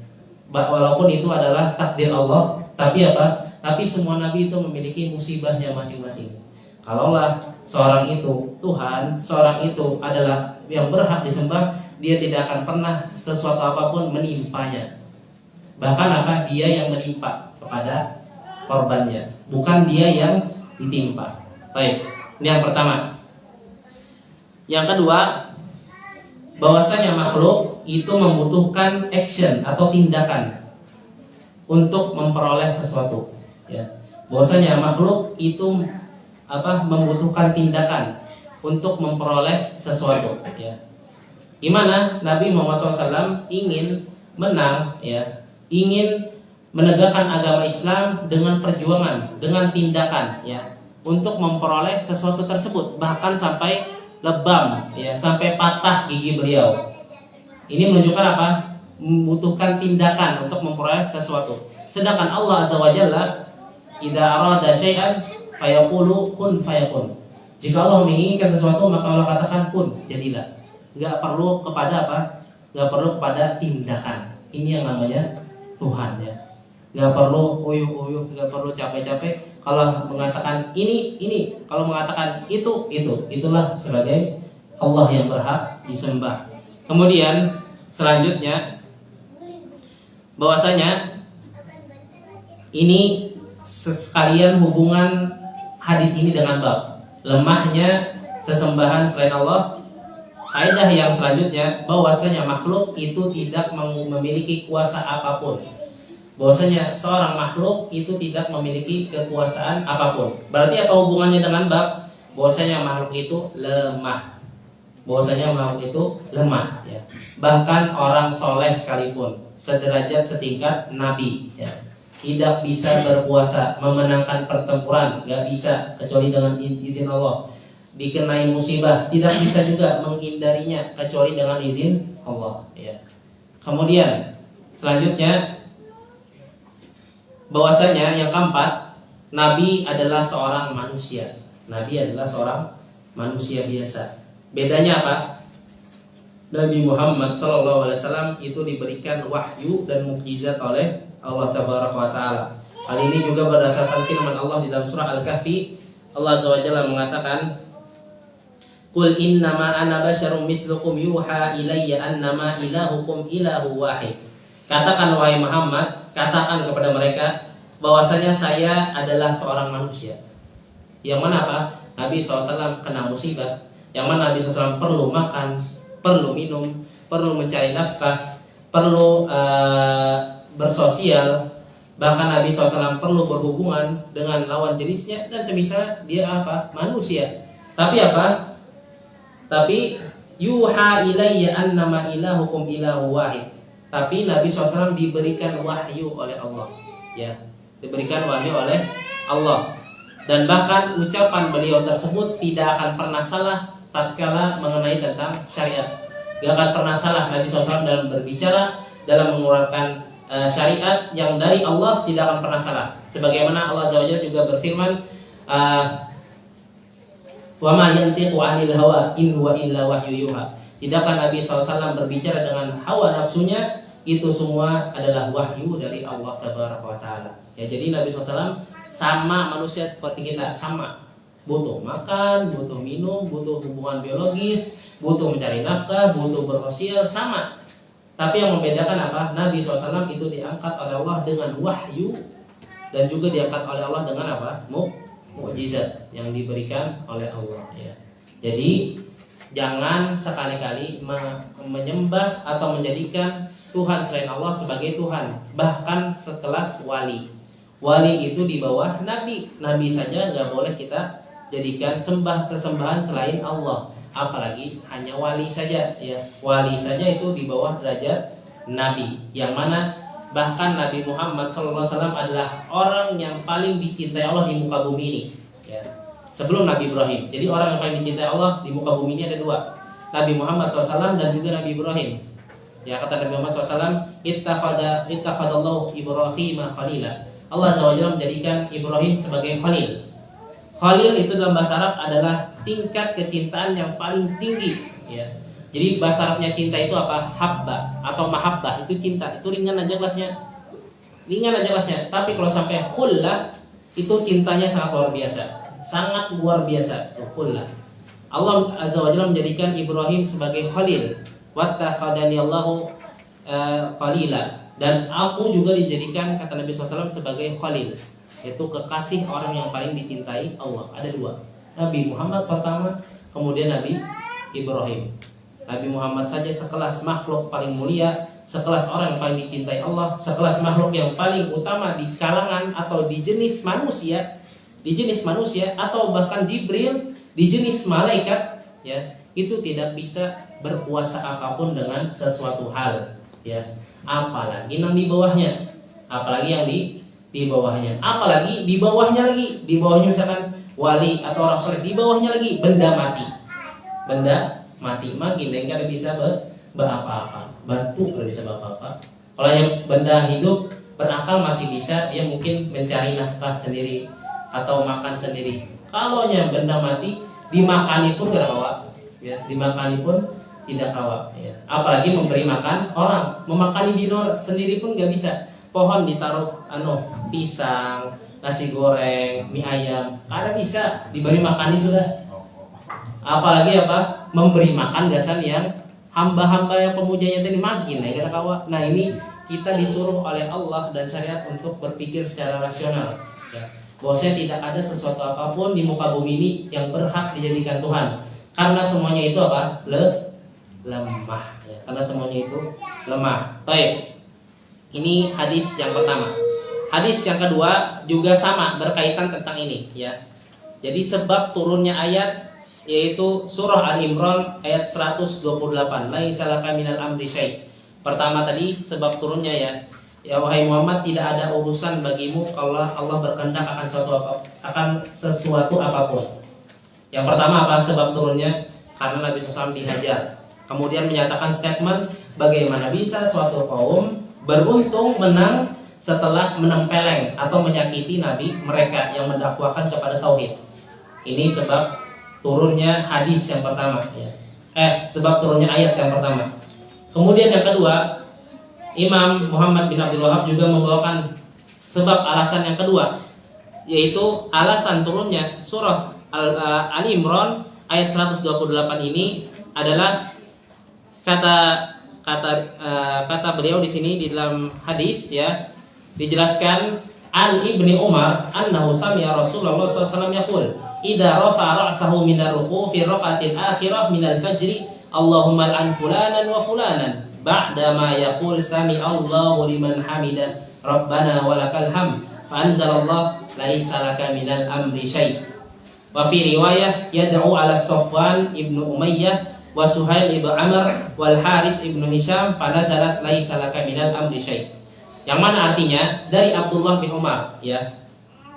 Walaupun itu adalah takdir Allah, tapi apa? Tapi semua nabi itu memiliki musibahnya masing-masing. Kalaulah seorang itu Tuhan, seorang itu adalah yang berhak disembah, dia tidak akan pernah sesuatu apapun menimpanya. Bahkan dia yang menimpa kepada korbannya, bukan dia yang ditimpa. Baik, ini yang pertama. Yang kedua, bahwasanya makhluk itu membutuhkan action atau tindakan untuk memperoleh sesuatu. Ya, bahwasanya makhluk itu membutuhkan tindakan untuk memperoleh sesuatu ya. Gimana Nabi Muhammad SAW ingin menang ya, ingin menegakkan agama Islam dengan perjuangan, dengan tindakan ya, untuk memperoleh sesuatu tersebut, bahkan sampai lebam ya, sampai patah gigi beliau. Ini menunjukkan apa? Membutuhkan tindakan untuk memperoleh sesuatu. Sedangkan Allah Azza wa Jalla idza arada syai'an fayaqulu kun fayakun. Jika Allah menginginkan sesuatu maka Allah katakan kun, jadilah. Enggak perlu kepada Enggak perlu kepada tindakan. Ini yang namanya Tuhan ya. nggak perlu uyuh-uyuh, nggak perlu capek-capek. Kalau mengatakan ini, kalau mengatakan itulah sebagai Allah yang berhak disembah. Kemudian selanjutnya bahwasanya ini sekalian hubungan hadis ini dengan bab lemahnya sesembahan selain Allah. Kaidah yang selanjutnya bahwasanya makhluk itu tidak memiliki kuasa apapun. Bahwasanya seorang makhluk itu tidak memiliki kekuasaan apapun. Berarti apa hubungannya dengan bab? Bahwasanya makhluk itu lemah. Bahwasanya makhluk itu lemah, ya. Bahkan orang soleh sekalipun, sederajat setingkat nabi, ya, tidak bisa berpuasa, memenangkan pertempuran, nggak bisa kecuali dengan izin Allah. Dikenai musibah, tidak bisa juga menghindarinya kecuali dengan izin Allah, ya. Kemudian selanjutnya bahwasanya yang keempat, Nabi adalah seorang manusia. Nabi adalah seorang manusia biasa. Bedanya apa? Nabi Muhammad SAW itu diberikan wahyu dan mukjizat oleh Allah Tabaraka wa Ta'ala. Hal ini juga berdasarkan firman Allah di dalam surah Al-Kahfi. Allah Azza wa Jalla mengatakan, "Qul innama ana basyarum mithlukum yuha ilayya annama ilahukum ilahu wahid." Katakan wahai Muhammad, katakan kepada mereka bahwasanya saya adalah seorang manusia. Yang mana apa? Nabi SAW kena musibah. Yang mana Nabi SAW perlu makan, perlu minum, perlu mencari nafkah, perlu bersosial. Bahkan Nabi SAW perlu berhubungan dengan lawan jenisnya dan semisal dia apa? Manusia. Tapi apa? Tapi yuha ilayya annama ilahukum ilahu wahid. Tapi Nabi SAW diberikan wahyu oleh Allah, ya, diberikan wahyu oleh Allah. Dan bahkan ucapan beliau tersebut tidak akan pernah salah tatkala mengenai tentang syariat. Tidak akan pernah salah Nabi SAW dalam berbicara, dalam mengeluarkan syariat yang dari Allah, tidak akan pernah salah. Sebagaimana Allah Azza wa Jalla juga berfirman, wa ma yantiqu 'anil hawa in huwa illa wahyu yuha. Tidakkah Nabi SAW berbicara dengan hawa nafsunya? Itu semua adalah wahyu dari Allah Tabaraka wa Ta'ala. Ya, jadi Nabi SAW sama manusia seperti kita, sama. Butuh makan, butuh minum, butuh hubungan biologis, butuh mencari nafkah, butuh bersosial, sama. Tapi yang membedakan apa? Nabi SAW itu diangkat oleh Allah dengan wahyu dan juga diangkat oleh Allah dengan apa? Mukjizat yang diberikan oleh Allah, ya. Jadi jangan sekali-kali menyembah atau menjadikan Tuhan selain Allah sebagai Tuhan, bahkan sekelas wali. Wali itu di bawah Nabi. Nabi saja nggak boleh kita jadikan sesembahan selain Allah, apalagi hanya wali saja, ya. Wali saja itu di bawah derajat Nabi, yang mana bahkan Nabi Muhammad SAW adalah orang yang paling dicintai Allah di muka bumi ini, ya. Sebelum Nabi Ibrahim. Jadi orang yang paling dicintai Allah di muka bumi ini ada dua, Nabi Muhammad SAW dan juga Nabi Ibrahim. Ya, kata Nabi Muhammad SAW, ittakhadallahu Ibrahim khalila. Allah SWT menjadikan Ibrahim sebagai khalil. Khalil itu dalam bahasa Arab adalah tingkat kecintaan yang paling tinggi, ya. Jadi bahasa Arabnya cinta itu apa? Habba atau mahabbah, itu cinta. Itu ringan aja kelasnya. Tapi kalau sampai khullah, itu cintanya sangat luar biasa. Sangat luar biasa, khullah. Allah Azza wa Jalla menjadikan Ibrahim sebagai khalil. Wattakhadani Allahu khalila. Dan aku juga dijadikan, kata Nabi SAW, sebagai khalil, yaitu kekasih orang yang paling dicintai Allah. Ada dua, Nabi Muhammad pertama, kemudian Nabi Ibrahim. Nabi Muhammad saja sekelas makhluk paling mulia, sekelas orang yang paling dicintai Allah, sekelas makhluk yang paling utama di kalangan atau di jenis manusia, atau bahkan Jibril di jenis malaikat, ya, itu tidak bisa berkuasa apapun dengan sesuatu hal, ya. Apalagi yang di bawahnya, apalagi di bawahnya misalkan wali atau orang soleh, di bawahnya lagi benda mati, makin nggak bisa berapa-apa, batu nggak bisa berapa-apa. Kalau yang benda hidup berakal masih bisa, dia mungkin mencari nafkah sendiri atau makan sendiri. Kalau yang benda mati, dimakani pun tidak kawa, ya, dimakani pun tidak kawa, ya. Apalagi memberi makan orang, memakani diri sendiri pun nggak bisa. pohon ditaruh pisang, nasi goreng, mie ayam, ada bisa diberi makan sudah. Apalagi memberi makan gasan yang hamba-hamba yang pemujanya tadi makin kata kawan. Nah ini kita disuruh oleh Allah dan syariat untuk berpikir secara rasional. Ya. Bahwasanya tidak ada sesuatu apapun di muka bumi ini yang berhak dijadikan Tuhan. Karena semuanya itu lemah. Ya. Karena semuanya itu lemah. Baik. Ini hadis yang pertama. Hadis yang kedua juga sama berkaitan tentang ini. Ya. Jadi sebab turunnya ayat yaitu surah Al-Imran ayat 128. Laisa laka minal amri syai'. Pertama tadi sebab turunnya ya wahai Muhammad, tidak ada urusan bagimu kalau Allah berkehendak akan sesuatu apapun. Yang pertama apa sebab turunnya? Karena Nabi SAW dihajar. Kemudian menyatakan statement bagaimana bisa suatu kaum beruntung menang setelah menempeleng atau menyakiti Nabi mereka yang mendakwakan kepada tauhid. Ini sebab turunnya hadis yang pertama ya. Sebab turunnya ayat yang pertama. Kemudian yang kedua, Imam Muhammad bin Abdul Wahab juga membawakan sebab alasan yang kedua, yaitu alasan turunnya surah Ali Imran ayat 128 ini adalah kata beliau di sini di dalam hadis ya dijelaskan an Ibni Umar annahu sami'a Rasulullah sallallahu alaihi wasallam yaqul idza rafa'a ra'sahu min ar-ruku' fi raqatil akhirah min al-fajr Allahumma al'an fulanan wa fulanan ba'da ma yaqul sami Allahu liman hamidah rabbana walakal hamd fa anzalallah laisa laka minal amri syai'. Wa fi riwayah yad'u ala Safwan ibnu Umayyah wa Suhail ibnu Amr wal Haris ibnu Hisham fa nazalat laisa laka minal amri syai'. Yang mana artinya dari Abdullah bin Umar ya.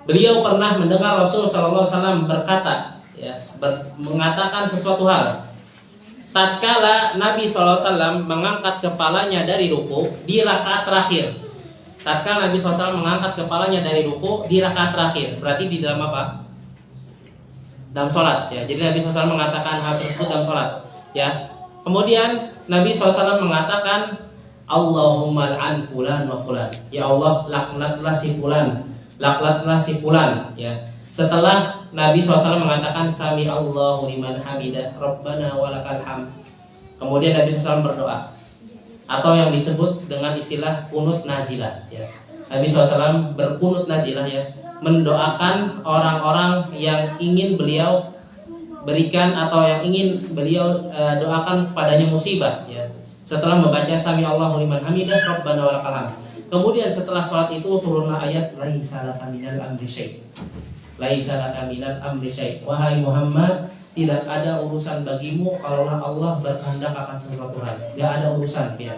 Beliau pernah mendengar Rasul sallallahu alaihi wasallam berkata ya, mengatakan sesuatu hal. Tatkala Nabi sallallahu alaihi wasallam mengangkat kepalanya dari ruku di rakaat terakhir. Tatkala Nabi sallallahu alaihi wasallam mengangkat kepalanya dari ruku di rakaat terakhir. Berarti di dalam apa? Dalam salat ya. Jadi Nabi sallallahu alaihi wasallam mengatakan hal tersebut dalam salat ya. Kemudian Nabi sallallahu alaihi wasallam mengatakan Allahumma al'an fulan wa fulan. Ya Allah, laknatlah si fulan, laknatlah si fulan ya. Setelah Nabi SAW mengatakan Sami Allahu liman hamidah Rabbana walakal hamd. Kemudian Nabi SAW berdoa atau yang disebut dengan istilah kunut nazilah ya. Nabi SAW berkunut nazilah ya, mendoakan orang-orang yang ingin beliau berikan atau yang ingin beliau doakan padanya musibah ya. Setelah membaca Sami Allahu liman hamidah Rabbana walakal hamd. Kemudian setelah salat itu turunlah ayat laisa laka minal amri syai'. Laisa laka minal amri syai'. Wahai Muhammad, tidak ada urusan bagimu kalau Allah berkehendak akan sesuatu hal. Enggak ada urusan pian.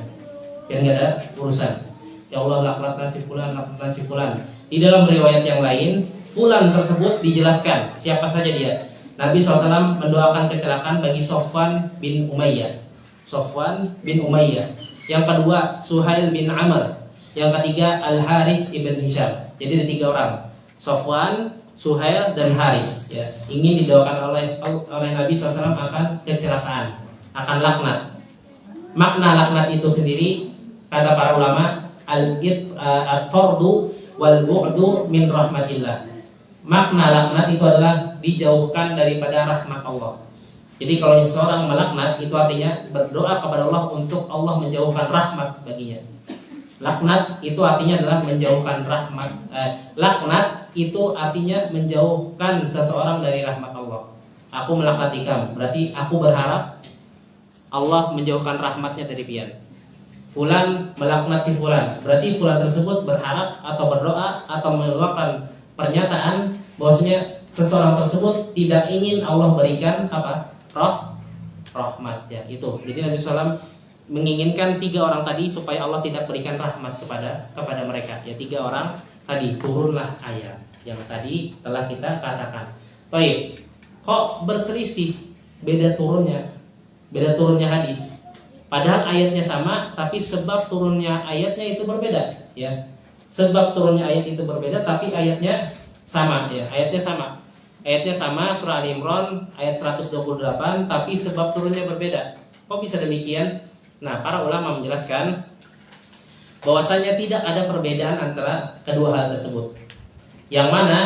Enggak ada urusan. Ya Allah, laknatlah si fulan, laknatlah si fulan. Di dalam riwayat yang lain, fulan tersebut dijelaskan siapa saja dia. Nabi SAW mendoakan kecelakaan bagi Safwan bin Umayyah. Safwan bin Umayyah. Yang kedua Suhail bin Amr. Yang ketiga Al-Harith ibn Hisham. Jadi ada 3 orang, Safwan, Suhail dan Haris ya. Ingin didoakan oleh Nabi SAW akan kecelakaan, akan laknat. Makna laknat itu sendiri kata para ulama at-tardu wal bu'du min rahmatillah. Makna laknat itu adalah dijauhkan daripada rahmat Allah. Jadi kalau seorang melaknat itu artinya berdoa kepada Allah untuk Allah menjauhkan rahmat baginya. Laknat itu artinya adalah menjauhkan rahmat. Laknat itu artinya menjauhkan seseorang dari rahmat Allah. Aku melaknati kamu, berarti aku berharap Allah menjauhkan rahmatnya dari pian. Fulan melaknat si fulan, berarti fulan tersebut berharap atau berdoa atau mengeluarkan pernyataan bahwasanya seseorang tersebut tidak ingin Allah berikan apa? Rahmat ya itu. Jadi Nabi SAW menginginkan 3 orang tadi supaya Allah tidak berikan rahmat kepada mereka. Ya 3 orang tadi turunlah ayat yang tadi telah kita katakan. Baik, kok berselisih beda turunnya hadis. Padahal ayatnya sama, tapi sebab turunnya ayatnya itu berbeda. Ya, sebab turunnya ayat itu berbeda, tapi ayatnya sama. Ya, Ayatnya sama surah Al-Imran ayat 128, tapi sebab turunnya berbeda. Kok bisa demikian? Nah, para ulama menjelaskan bahwasanya tidak ada perbedaan antara kedua hal tersebut. Yang mana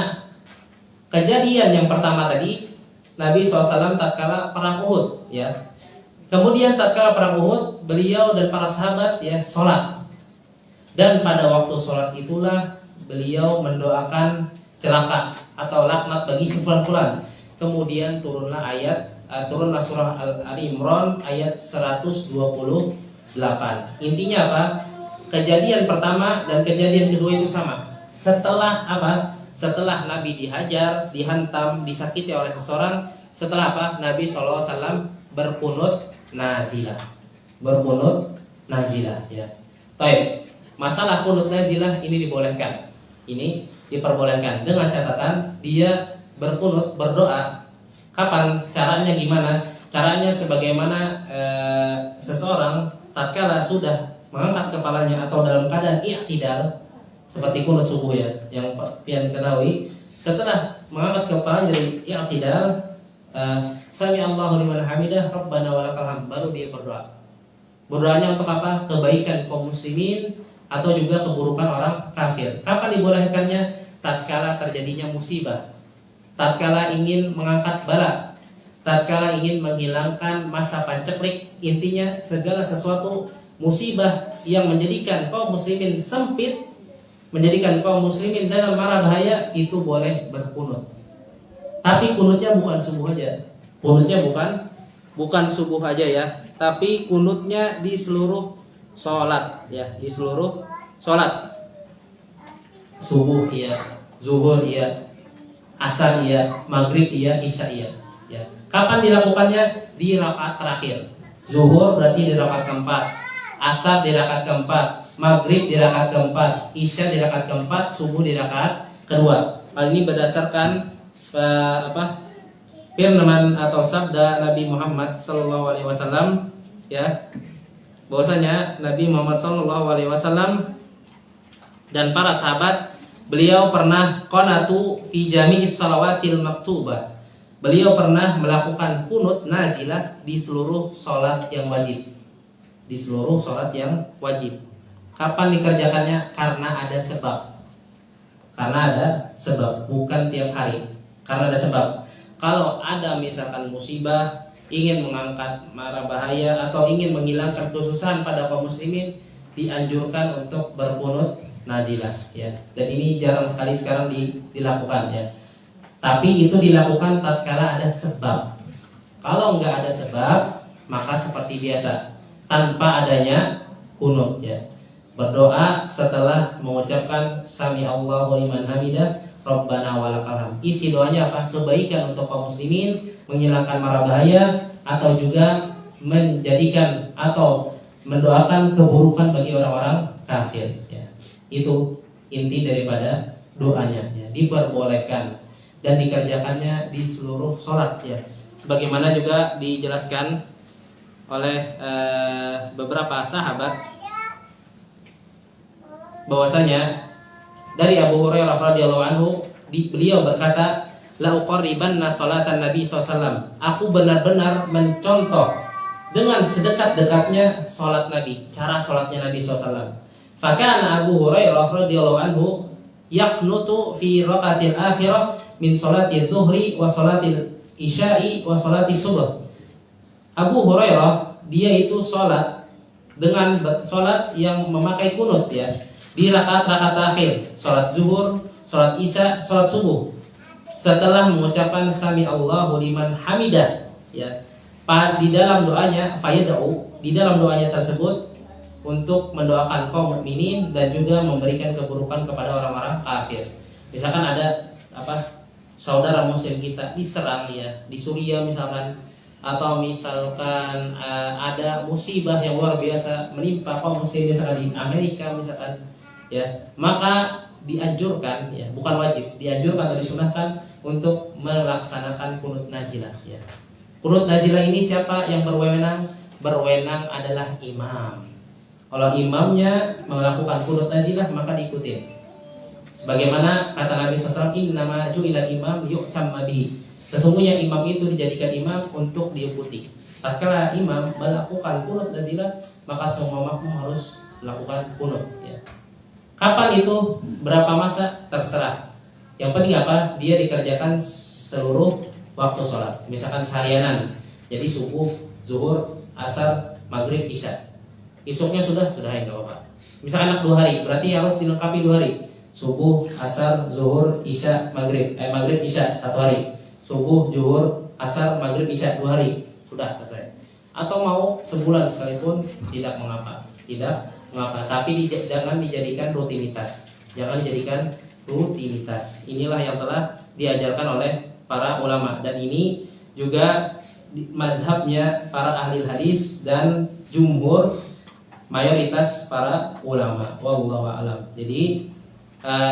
kejadian yang pertama tadi Nabi SAW tatkala perang Uhud, ya. Kemudian tatkala perang Uhud, beliau dan para sahabat ya sholat. Dan pada waktu sholat itulah beliau mendoakan celaka atau laknat bagi si fulan-fulan. Kemudian turunlah surah Ali Imran ayat 128. Intinya apa? Kejadian pertama dan kejadian kedua itu sama. Setelah apa? Setelah Nabi dihajar, dihantam, disakiti oleh seseorang, setelah apa? Nabi SAW berkunut nazilah. Berkunut nazilah, ya. Baik. Masalah kunut nazilah ini dibolehkan. Ini diperbolehkan dengan catatan dia berkunut, berdoa. Kapan? Caranya gimana? Caranya sebagaimana seseorang tatkala sudah mengangkat kepalanya atau dalam keadaan i'tidal, seperti kunut subuh ya, yang pian ketahui, setelah mengangkat kepala dari i'tidal, sami Allahu liman hamidah, rabbana walakal hamd, baru dia berdoa. Berdoanya untuk apa? Kebaikan kaum muslimin atau juga keburukan orang kafir. Kapan dibolehkannya? Tatkala terjadinya musibah, tatkala ingin mengangkat bala, tatkala ingin menghilangkan masa panceklik. Intinya segala sesuatu musibah yang menjadikan kaum muslimin sempit, menjadikan kaum muslimin dalam mara bahaya, itu boleh berkunut. Tapi kunutnya bukan subuh aja. Kunutnya bukan subuh aja ya, tapi kunutnya di seluruh sholat ya, di seluruh sholat. Subuh iya, zuhur iya, asar iya, maghrib iya, isya iya. Ya. Kapan dilakukannya? Di rakaat terakhir. Zuhur berarti di rakaat keempat, asar di rakaat keempat, maghrib di rakaat keempat, isya di rakaat keempat, subuh di rakaat kedua. Hal ini berdasarkan firman atau sabda Nabi Muhammad SAW, ya, bahwasanya Nabi Muhammad SAW dan para sahabat beliau pernah qanatu fi jami'is salawatil maktubah. Beliau pernah melakukan kunut nazilah di seluruh sholat yang wajib. Di seluruh sholat yang wajib. Kapan dikerjakannya? Karena ada sebab. Karena ada sebab, bukan tiap hari. Karena ada sebab. Kalau ada misalkan musibah, ingin mengangkat mara bahaya atau ingin menghilangkan kesusahan pada kaum muslimin, dianjurkan untuk berkunut nazilah, ya. Dan ini jarang sekali sekarang dilakukan, ya. Tapi itu dilakukan tatkala ada sebab. Kalau enggak ada sebab, maka seperti biasa, tanpa adanya kunut, ya. Berdoa setelah mengucapkan sami Allahu liman hamidah, rabbana walakal hamd. Isi doanya apa? Kebaikan untuk kaum muslimin, menghilangkan mara bahaya, atau juga menjadikan atau mendoakan keburukan bagi orang-orang kafir, ya. Itu inti daripada doanya, ya. Diperbolehkan dan dikerjakannya di seluruh sholat, ya. Sebagaimana juga dijelaskan oleh beberapa sahabat bahwasanya dari Abu Hurairah radhiyallahu anhu, beliau berkata, la uqarribanna salatan Nabi SAW. Aku benar-benar mencontoh dengan sedekat-dekatnya salat Nabi, cara salatnya Nabi SAW. Fakana Abu Hurairah radhiyallahu anhu yaqnutu fi raqatil akhirah min salati dhuhri wa salatil isya'i wa salati subuh. Abu Hurairah dia itu salat dengan salat yang memakai kunut, ya, di rakaat-rakaat akhir, salat zuhur, salat isya, salat subuh. Setelah mengucapkan sami Allahu liman hamidah, ya. Di dalam doanya fayad'u, di dalam doanya tersebut untuk mendoakan kaum mukminin dan juga memberikan keburukan kepada orang-orang kafir. Misalkan ada saudara muslim kita diserang, ya, di Suriah misalkan, atau misalkan ada musibah yang luar biasa menimpa kaum muslim misalkan di Amerika misalkan, ya, maka dianjurkan, ya, bukan wajib, dianjurkan atau disunahkan untuk melaksanakan kunut nazilah, ya. Kunut nazilah ini siapa yang berwenang? Berwenang adalah imam. Kalau imamnya melakukan kunut nazilah, maka diikuti. Sebagaimana kata Nabi SAW, innama ju'ilal imam yu'tamma bihi. Sesungguhnya imam itu dijadikan imam untuk diikuti. Tatkala imam melakukan kunut nazilah, maka semua makmum harus melakukan kunut ya. Kapan itu, berapa masa, terserah. Yang penting apa? Dia dikerjakan seluruh waktu sholat. Misalkan seharianan, jadi subuh, zuhur, asar, maghrib, isya. Besoknya sudah ya nggak apa-apa. Misalkan 2 hari, berarti harus dilengkapi 2 hari. Subuh, asar, zuhur, isya, maghrib. Maghrib, isya 1 hari. Subuh, zuhur, asar, maghrib, isya 2 hari. Sudah selesai. Atau mau sebulan sekalipun tidak mengapa. Tidak mengapa. Tapi jangan dijadikan rutinitas. Jangan dijadikan rutinitas. Inilah yang telah diajarkan oleh para ulama. Dan ini juga mazhabnya para ahli hadis dan jumhur mayoritas para ulama. Wallahu a'lam. Jadi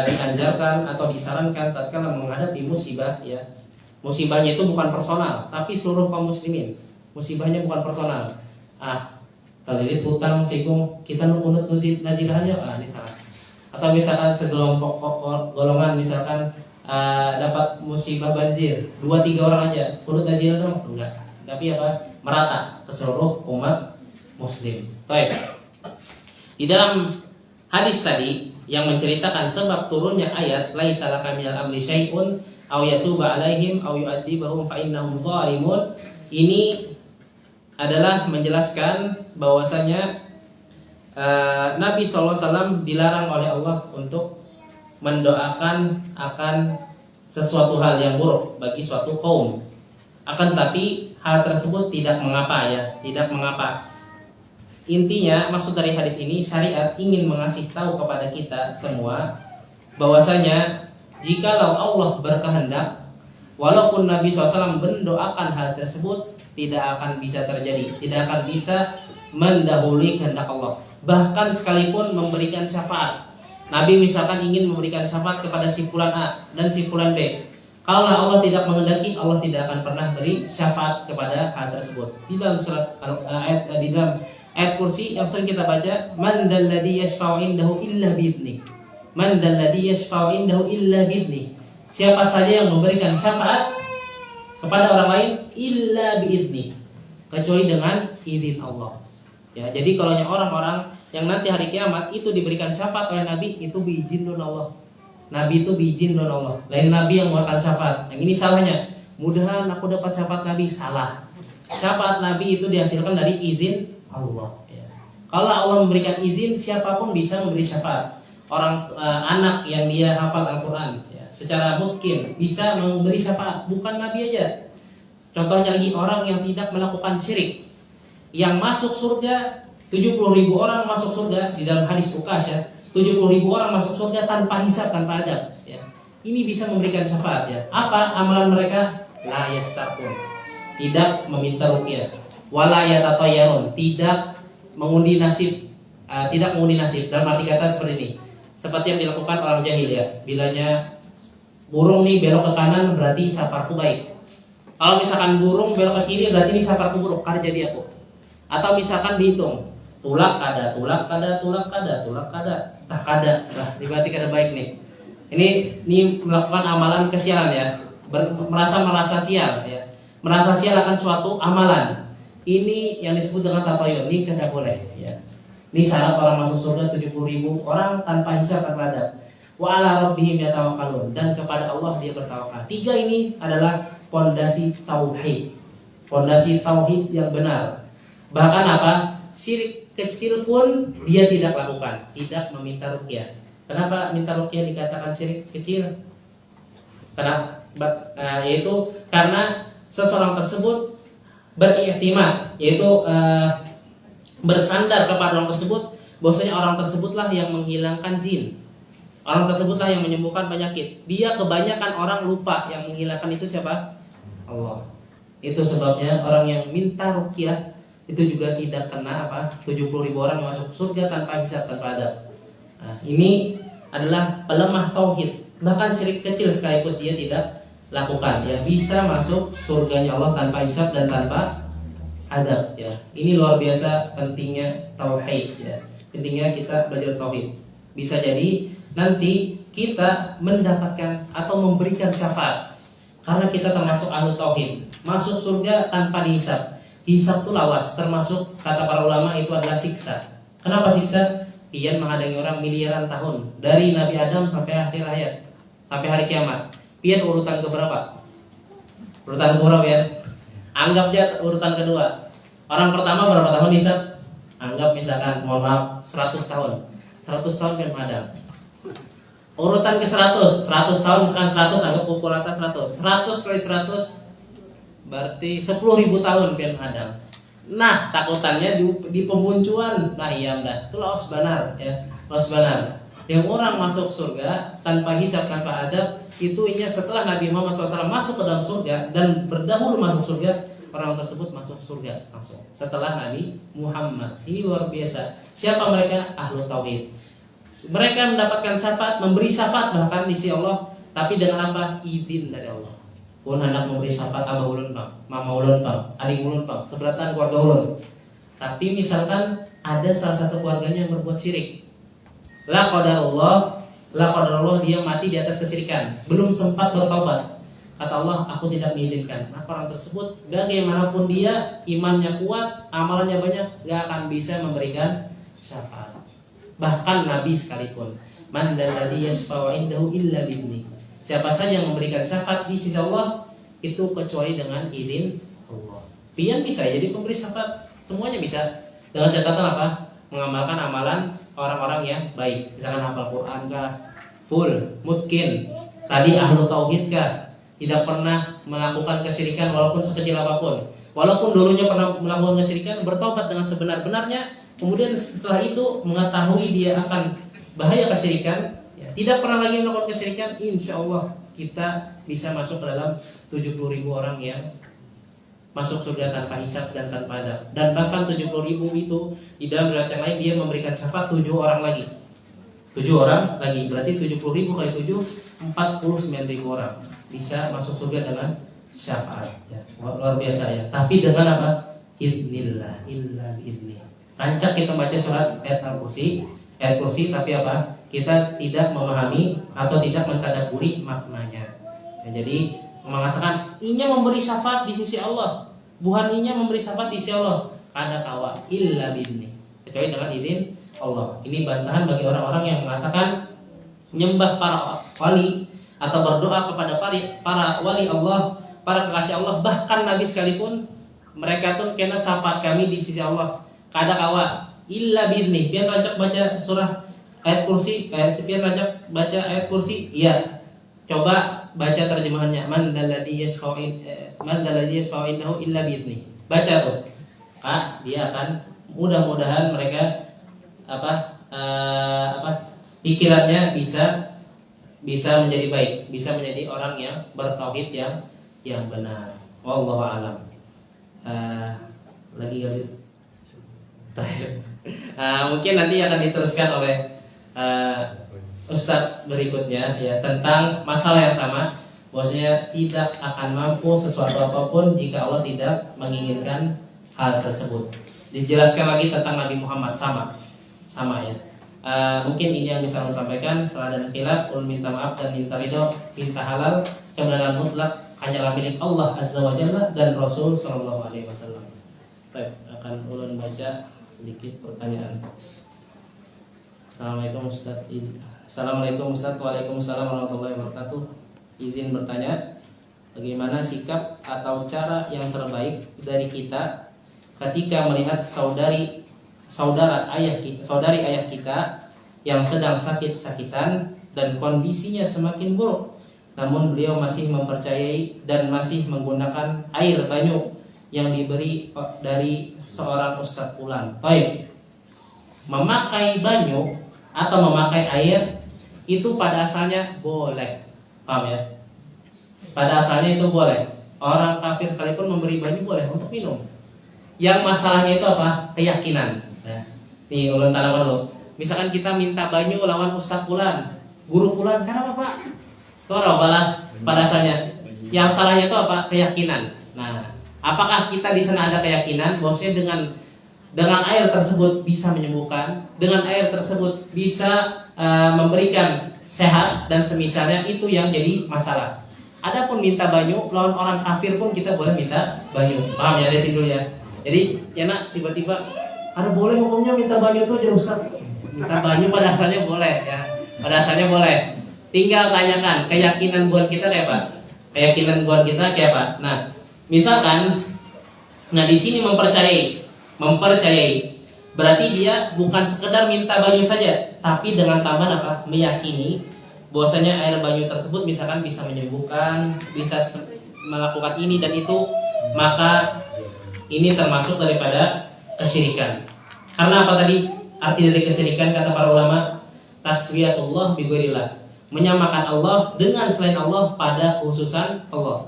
dianjurkan atau disarankan tatkala menghadapi musibah ya. Musibahnya itu bukan personal, tapi seluruh kaum muslimin. Musibahnya bukan personal. Kalilit hutang singgung kita nunut nazilah aja, ini salah. Atau misalkan segelompok golongan misalkan dapat musibah banjir, 2-3 orang aja, nunut nazilah dong, enggak. Tapi apa? Merata ke seluruh umat muslim. Baik. Di dalam hadis tadi yang menceritakan sebab turunnya ayat laisa laka minal amri syai'un aw yatuba alaihim aw yu'adzibahum fa innahum zalimun, ini adalah menjelaskan bahwasanya Nabi SAW dilarang oleh Allah untuk mendoakan akan sesuatu hal yang buruk bagi suatu kaum. Akan tapi hal tersebut tidak mengapa ya, tidak mengapa. Intinya maksud dari hadis ini, syariat ingin mengasih tahu kepada kita semua bahwasanya jikalau Allah berkehendak, walaupun Nabi SAW mendoakan hal tersebut, tidak akan bisa terjadi, tidak akan bisa mendahului kehendak Allah. Bahkan sekalipun memberikan syafaat, Nabi misalkan ingin memberikan syafaat kepada si fulan A dan si fulan B, kalau Allah tidak menghendaki, Allah tidak akan pernah beri syafaat kepada hal tersebut. Di dalam surat di dalam ayat kursi yang sering kita baca, man dalladzi yashfa'u indahu illa bi'idzni, man dalladzi yashfa'u indahu illa bi'idzni, siapa saja yang memberikan syafaat kepada orang lain illa bi'idzni, kecuali dengan izin Allah. Ya, jadi kalau orang-orang yang nanti hari kiamat itu diberikan syafaat oleh Nabi, itu biizin dari Allah. Nabi itu biizin dari Allah. Lain Nabi yang mengeluarkan syafaat. Yang ini salahnya. Mudahan aku dapat syafaat Nabi, salah. Syafaat Nabi itu dihasilkan dari izin Allah. Ya. Kalau Allah memberikan izin, siapapun bisa memberi syafaat. Orang anak yang dia hafal Al-Quran, ya, secara mungkin bisa memberi syafaat, bukan Nabi aja. Contohnya lagi orang yang tidak melakukan syirik, yang masuk surga 70.000 orang masuk surga di dalam hadis Uqasyah, 70.000 orang masuk surga tanpa hisab, tanpa adab. Ya. Ini bisa memberikan syafaat. Ya. Apa amalan mereka? La yastaqun, tidak meminta ruqyah, wala yatatayyarun, tidak mengundi nasib, tidak mengundi nasib. Dalam arti kata seperti ini, seperti yang dilakukan orang jahiliyah. Bilanya burung nih belok ke kanan berarti saparku baik. Kalau misalkan burung belok ke kiri berarti ini saparku buruk, kada jadi aku. Atau misalkan dihitung, tulak kada, tulak kada, tulak kada, tulak kada, tak kada. Nah, berarti kada baik nih. Ini melakukan amalan kesialan ya. Merasa sial ya. Merasa sial akan suatu amalan. Ini yang disebut dengan tatayun. Ini kada boleh ya. Ini syarat orang masuk surga 70.000 orang tanpa hisab, tanpa adab. Wa ala rabbihim yatawakkalun, dan kepada Allah dia bertawakal. 3 ini adalah pondasi tauhid. Pondasi tauhid yang benar. Bahkan apa? Syirik kecil pun dia tidak lakukan, tidak meminta ruqyah. Kenapa minta ruqyah dikatakan syirik kecil? Yaitu karena seseorang tersebut beriktimad, yaitu bersandar kepada orang tersebut, bahwasanya orang tersebutlah yang menghilangkan jin. Orang tersebutlah yang menyembuhkan penyakit. Dia kebanyakan orang lupa, yang menghilangkan itu siapa? Allah. Itu sebabnya orang yang minta ruqyah itu juga tidak kena 70.000 orang masuk surga tanpa hisab, tanpa adab. Nah, ini adalah pelemah tauhid. Bahkan syirik kecil sekalipun dia tidak lakukan, ya bisa masuk surganya Allah tanpa hisab dan tanpa adab. Ya, ini luar biasa pentingnya tauhid. Ya, pentingnya kita belajar tauhid. Bisa jadi nanti kita mendapatkan atau memberikan syafaat karena kita termasuk ahlu tauhid, masuk surga tanpa dihisab. Hisab itu lawas, termasuk kata para ulama itu adalah siksa. Kenapa siksa? pian menghadangi orang miliaran tahun dari Nabi Adam sampai akhir hayat, sampai hari kiamat. Pian urutan keberapa? Urutan keberapa ya? Anggap dia urutan kedua. Orang pertama berapa tahun Isa? Anggap misalkan, mohon maaf, 100 tahun. 100 tahun pian menghadang. Urutan ke 100 tahun, misalkan 100, anggap pukul rata 100. 100 kali 100 berarti 10.000 tahun pian menghadang. Nah, takutannya di pembuncuan. Nah, iya enggak. Itu laos benar ya. Laos benar. Yang orang masuk surga tanpa hisab, tanpa adab, itu inya setelah Nabi Muhammad SAW masuk ke dalam surga dan berdahulu masuk surga, orang tersebut masuk surga langsung setelah Nabi Muhammad. Ini luar biasa. Siapa mereka? Ahlu tauhid. Mereka mendapatkan syafaat, memberi syafaat bahkan di sisi Allah, tapi dengan apa? Izin dari Allah. Pun hendak memberi syafaat abah ulun pang, mama ulun pang, adik ulun pang, seberatan keluarga ulun. Tapi misalkan ada salah satu keluarganya yang berbuat syirik, la qadarullah, dia mati di atas kesyirikan, belum sempat bertaubat. Kata Allah, aku tidak mengizinkan. Maka orang tersebut, bagaimanapun dia imannya kuat, amalannya banyak, gak akan bisa memberikan syafaat. Bahkan Nabi sekalipun, man dzalladzi yashfa'u indahu illa bi'idznih. Siapa saja yang memberikan syafaat di sisi Allah itu kecuali dengan izin Allah. Pian bisa jadi pemberi syafaat, semuanya bisa. Dengan catatan apa? Mengamalkan amalan orang-orang yang baik. Misalkan hafal Quran kah, full, mungkin tadi ahlu tauhid kah, tidak pernah melakukan kesyirikan walaupun sekecil apapun. Walaupun dulunya pernah melakukan kesyirikan, bertobat dengan sebenar-benarnya. Kemudian setelah itu mengetahui dia akan bahaya kesyirikan, tidak pernah lagi melakukan kesyirikan, insya Allah kita bisa masuk ke dalam 70.000 orang yang masuk surga tanpa hisab dan tanpa adab. Dan bahkan 70.000 itu di dalam riwayat yang lain dia memberikan syafaat 7 orang lagi. 7 orang lagi, berarti 70.000 kali 7 49.000 orang bisa masuk surga dengan syafaat ya. Luar biasa ya. Tapi dengan apa? Idznillah, illa biidznih. Rancak kita baca surat ayat kursi, tapi apa? Kita tidak memahami atau tidak mentadaburi maknanya. Ya, jadi mengatakan inya memberi syafaat di sisi Allah, bukan inya memberi syafaat di sisi Allah. Ada kawa illa biidznih, kecuali dengan izin Allah. Ini bantahan bagi orang-orang yang mengatakan menyembah para wali atau berdoa kepada para wali Allah, para kekasih Allah, bahkan Nabi sekalipun, mereka tuh kena syafaat kami di sisi Allah. Kada kawa illa biidznih. Biar rancak baca surah ayat kursi, biar rancak baca ayat kursi. Iya. Coba baca terjemahannya. Man dzalladzi yashfa'u indahu illa biidznih. Baca tuh. Dia akan mudah-mudahan mereka pikirannya bisa menjadi baik, bisa menjadi orang yang bertauhid yang benar. Wallahu a'lam. Lagi Gabir. Mungkin nanti akan diteruskan oleh Ustadz berikutnya ya, tentang masalah yang sama, bahwasanya tidak akan mampu sesuatu apapun jika Allah tidak menginginkan hal tersebut. Dijelaskan lagi tentang Nabi Muhammad sama ya. Mungkin ini yang bisa saya sampaikan. Salah dan khilaf, ulun minta maaf dan minta ridho, minta halal, kebenaran mutlak hanyalah milik Allah Azza wa Jalla dan Rasul sallallahu alaihi wasallam. Baik, akan ulun baca sedikit pertanyaan. Assalamualaikum Ustaz. Assalamualaikum Ustaz. Waalaikumsalam warahmatullahi wabarakatuh. Izin bertanya, bagaimana sikap atau cara yang terbaik dari kita ketika melihat saudari ayah kita yang sedang sakit-sakitan dan kondisinya semakin buruk, namun beliau masih mempercayai dan masih menggunakan air banyu yang diberi dari seorang ustadz fulan. Baik, memakai banyu atau memakai air itu pada asalnya boleh, paham ya? Pada asalnya itu boleh. Orang kafir sekalipun memberi banyu boleh untuk minum. Yang masalahnya itu apa? Keyakinan. Nah, nih ulun tanaman lo. Misalkan kita minta banyu lawan ustadz fulan, guru fulan, kenapa Pak? Itu orang pada asalnya. Yang salahnya itu apa? Keyakinan. Nah, apakah kita di sana ada keyakinan bahwasanya dengan air tersebut bisa menyembuhkan, dengan air tersebut bisa memberikan sehat dan semisalnya, itu yang jadi masalah. Adapun minta banyu lawan orang kafir pun kita boleh minta banyu. Paham ya dari situ ya. Jadi, ya nak tiba-tiba ada boleh hukumnya minta banyu itu aja Ustaz. Minta baju pada asalnya boleh ya. Pada asalnya boleh. Tinggal tanyakan keyakinan buat kita kayak apa? Keyakinan buat kita kayak apa? Nah, misalkan di sini mempercayai berarti dia bukan sekedar minta banyu saja, tapi dengan tambahan apa? Meyakini bahwasanya air banyu tersebut misalkan bisa menyembuhkan, bisa melakukan ini dan itu, maka ini termasuk daripada kesyirikan. Karena apa tadi? Arti dari kesyirikan kata para ulama, taswiyatullah bi ghairillah. Menyamakan Allah dengan selain Allah pada khususan Allah.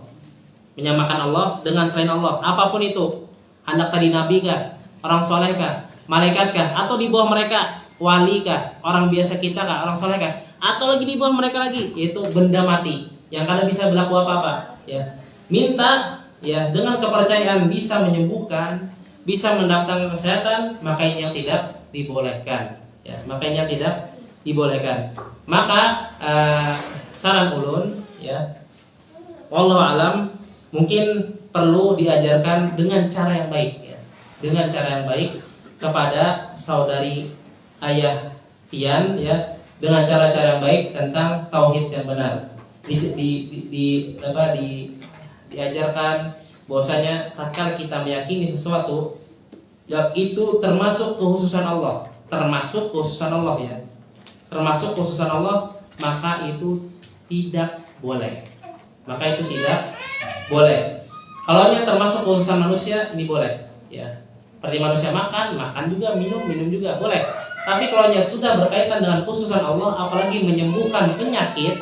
Menyamakan Allah dengan selain Allah, apapun itu. Hendak tadi nabi kah, orang soleh kah, malaikat kah, atau di bawah mereka wali kah, orang biasa kita kah, orang soleh kah, atau lagi di bawah mereka lagi, yaitu benda mati yang kada bisa berlaku apa-apa. Ya, minta ya dengan kepercayaan bisa menyembuhkan, bisa mendatangkan kesehatan, maka ini yang tidak dibolehkan. Ya, maka ini yang tidak dibolehkan. Maka saran ulun ya, wallahu alam, mungkin perlu diajarkan dengan cara yang baik ya. Dengan cara yang baik kepada saudari ayah Pian ya, dengan cara-cara yang baik tentang tauhid yang benar. Diajarkan bahwasanya tatkala kita meyakini sesuatu yang itu termasuk kekhususan Allah, termasuk kekhususan Allah ya. Termasuk kekhususan Allah, maka itu tidak boleh. Maka itu tidak boleh. Kalau hanya termasuk kekhususan manusia, ini boleh ya. Seperti manusia makan juga, minum juga boleh. Tapi kalau hanya sudah berkaitan dengan kekhususan Allah, apalagi menyembuhkan penyakit,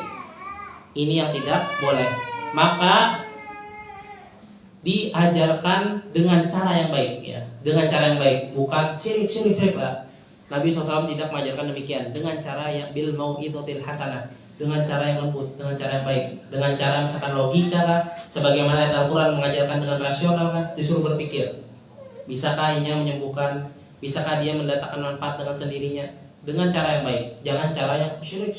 ini yang tidak boleh. Maka diajarkan dengan cara yang baik ya. Dengan cara yang baik, bukan syirik lah. Nabi SAW tidak mengajarkan demikian. Dengan cara yang bil mau'izatil hasanah, dengan cara yang lembut, dengan cara yang baik, dengan cara misalkan logika lah, sebagaimana ayat Al-Quran mengajarkan dengan rasional lah, disuruh berpikir. Bisakah ini menyembuhkan? Bisakah dia mendatangkan manfaat dengan sendirinya? Dengan cara yang baik, jangan cara yang syirik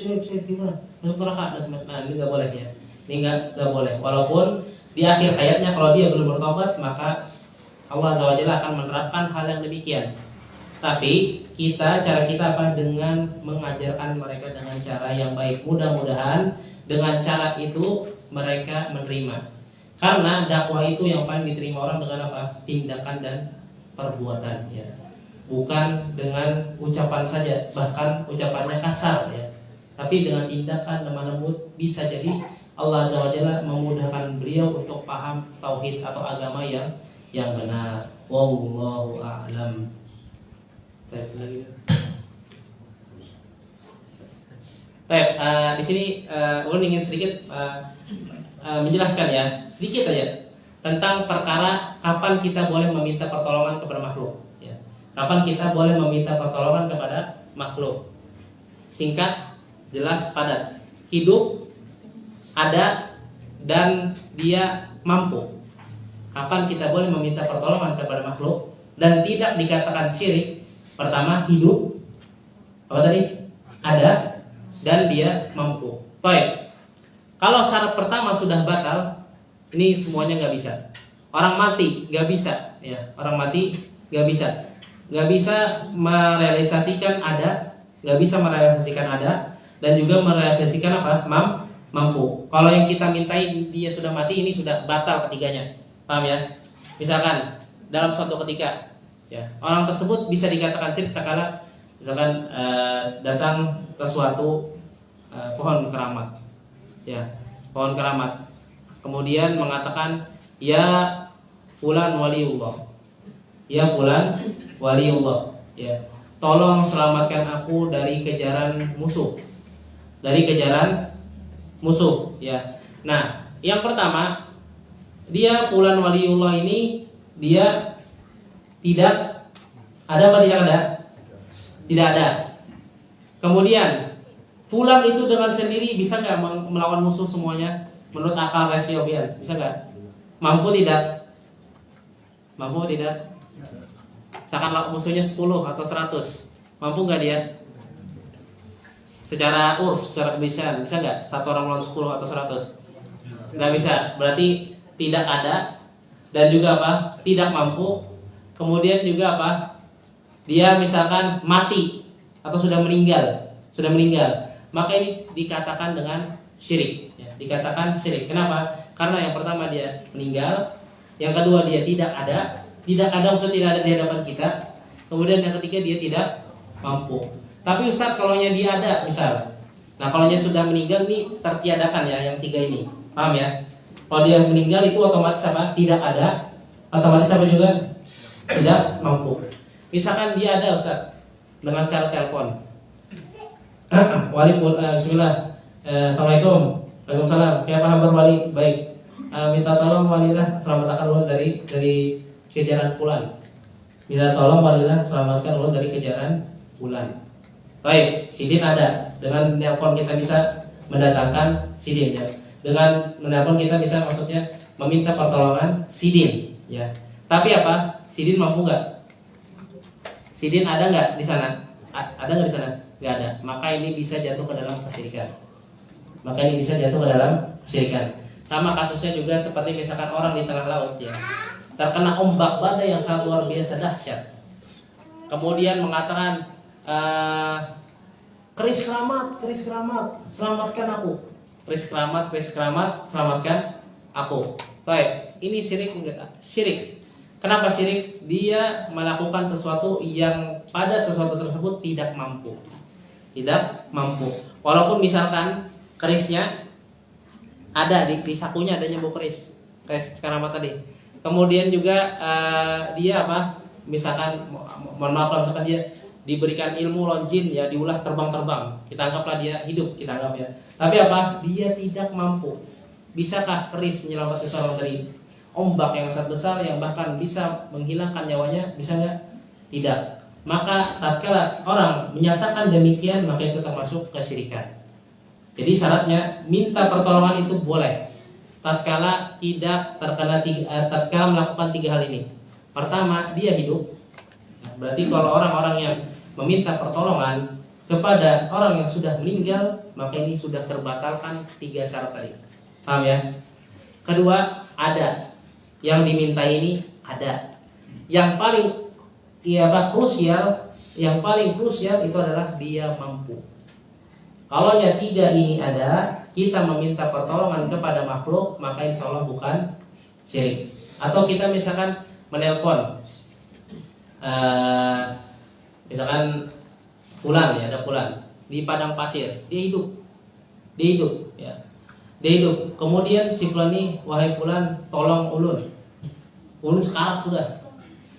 gimana? Masuk neraka dan semacamnya. Nah, ini nggak boleh ya. Ini nggak boleh. Walaupun di akhir hayatnya kalau dia belum bertobat, maka Allah Azza wa Jalla akan menerapkan hal yang demikian. Tapi cara kita apa? Dengan mengajarkan mereka dengan cara yang baik. Mudah-mudahan dengan cara itu mereka menerima. Karena dakwah itu yang paling diterima orang dengan apa? Tindakan dan perbuatan ya. Bukan dengan ucapan saja, bahkan ucapannya kasar ya. Tapi dengan tindakan lemah lembut, bisa jadi Allah Azza wa Jalla memudahkan beliau untuk paham tauhid atau agama yang benar. Wallahu a'lam. Baik, di sini ulun ingin sedikit menjelaskan ya, sedikit aja tentang perkara kapan kita boleh meminta pertolongan kepada makhluk. Ya. Kapan kita boleh meminta pertolongan kepada makhluk? Singkat, jelas, padat. Hidup, ada, dan dia mampu. Kapan kita boleh meminta pertolongan kepada makhluk dan tidak dikatakan syirik? Pertama, hidup, apa tadi? Ada, dan dia mampu. Baik. Kalau syarat pertama sudah batal, ini semuanya nggak bisa. Orang mati nggak bisa, ya. Orang mati nggak bisa merealisasikan ada, dan juga merealisasikan apa? Mampu. Kalau yang kita mintai dia sudah mati, ini sudah batal ketiganya. Paham ya? Misalkan dalam suatu ketika, ya, orang tersebut bisa dikatakan syirik tatkala misalkan datang ke suatu pohon keramat, ya, pohon keramat, kemudian mengatakan ya fulan waliullah, ya fulan waliullah, ya, tolong selamatkan aku dari kejaran musuh, ya. Nah, yang pertama, dia fulan waliullah ini dia tidak ada apa tidak ada? Tidak ada. Kemudian fulan itu dengan sendiri bisa nggak melawan musuh semuanya? Menurut akal rasio biar bisa nggak? Mampu tidak? Misalkan musuhnya 10 atau 100, mampu nggak dia? Secara secara kebiasaan bisa nggak? Satu orang melawan 10 atau 100? Nggak bisa. Berarti tidak ada dan juga apa? Tidak mampu. Kemudian juga apa? Dia misalkan mati atau sudah meninggal, maka ini dikatakan dengan syirik. Ya, dikatakan syirik. Kenapa? Karena yang pertama dia meninggal, yang kedua dia tidak ada maksudnya tidak ada di hadapan kita, kemudian yang ketiga dia tidak mampu. Tapi Ustaz, kalau dia ada, misal, nah kalau dia sudah meninggal nih tertiadakan ya yang tiga ini, paham ya? Kalau dia meninggal itu otomatis apa? Tidak ada, otomatis apa juga? Tidak mampu. Misalkan dia ada Ustaz dengan cara telepon. Bismillah. Assalamualaikum. Waalaikumsalam. Ya kabar wali? Baik. Minta tolong walilah selamatkan ulun dari kejaran fulan. Minta tolong walilah selamatkan ulun dari kejaran fulan. Baik, sidin ada. Dengan telepon kita bisa mendatangkan sidin ya. Dengan menelpon kita bisa maksudnya meminta pertolongan sidin ya. Tapi apa? Sidin mampu nggak? Sidin ada nggak di sana? Ada nggak di sana? Nggak ada. Maka ini bisa jatuh ke dalam kesyirikan. Sama kasusnya juga seperti misalkan orang di tengah laut ya, terkena ombak badai yang sangat luar biasa dahsyat. Kemudian mengatakan, keris keramat, selamatkan aku. Keris keramat, selamatkan aku. Baik, ini syirik enggak? Syirik. Kenapa syirik? Dia melakukan sesuatu yang pada sesuatu tersebut tidak mampu. Walaupun misalkan kerisnya ada di sakunya, adanya bu keris keramat tadi. Kemudian juga dia apa? Misalkan mohon maaf misalkan dia diberikan ilmu lonjin ya, diulah terbang-terbang. Kita anggaplah dia hidup, kita anggap ya. Tapi apa? Dia tidak mampu. Bisakah keris menyelamatkan seorang dari ombak yang sangat besar yang bahkan bisa menghilangkan nyawanya? Bisa nggak? Tidak. Maka tatkala orang menyatakan demikian, maka itu termasuk kesyirikan. Jadi syaratnya minta pertolongan itu boleh tatkala tatkala melakukan tiga hal ini. Pertama, dia hidup. Nah, berarti kalau orang-orang yang meminta pertolongan kepada orang yang sudah meninggal, maka ini sudah terbatalkan tiga syarat tadi. Paham ya? Kedua, ada. Yang diminta ini ada. Yang paling krusial itu adalah dia mampu. Kalau yang tiga ini ada, kita meminta pertolongan kepada makhluk, maka insya Allah bukan syirik. Atau kita misalkan menelpon, misalkan fulan ya, ada fulan di padang pasir, dia hidup ya, dia hidup. Kemudian si fulan ini, wahai fulan, tolong ulun sekarang sudah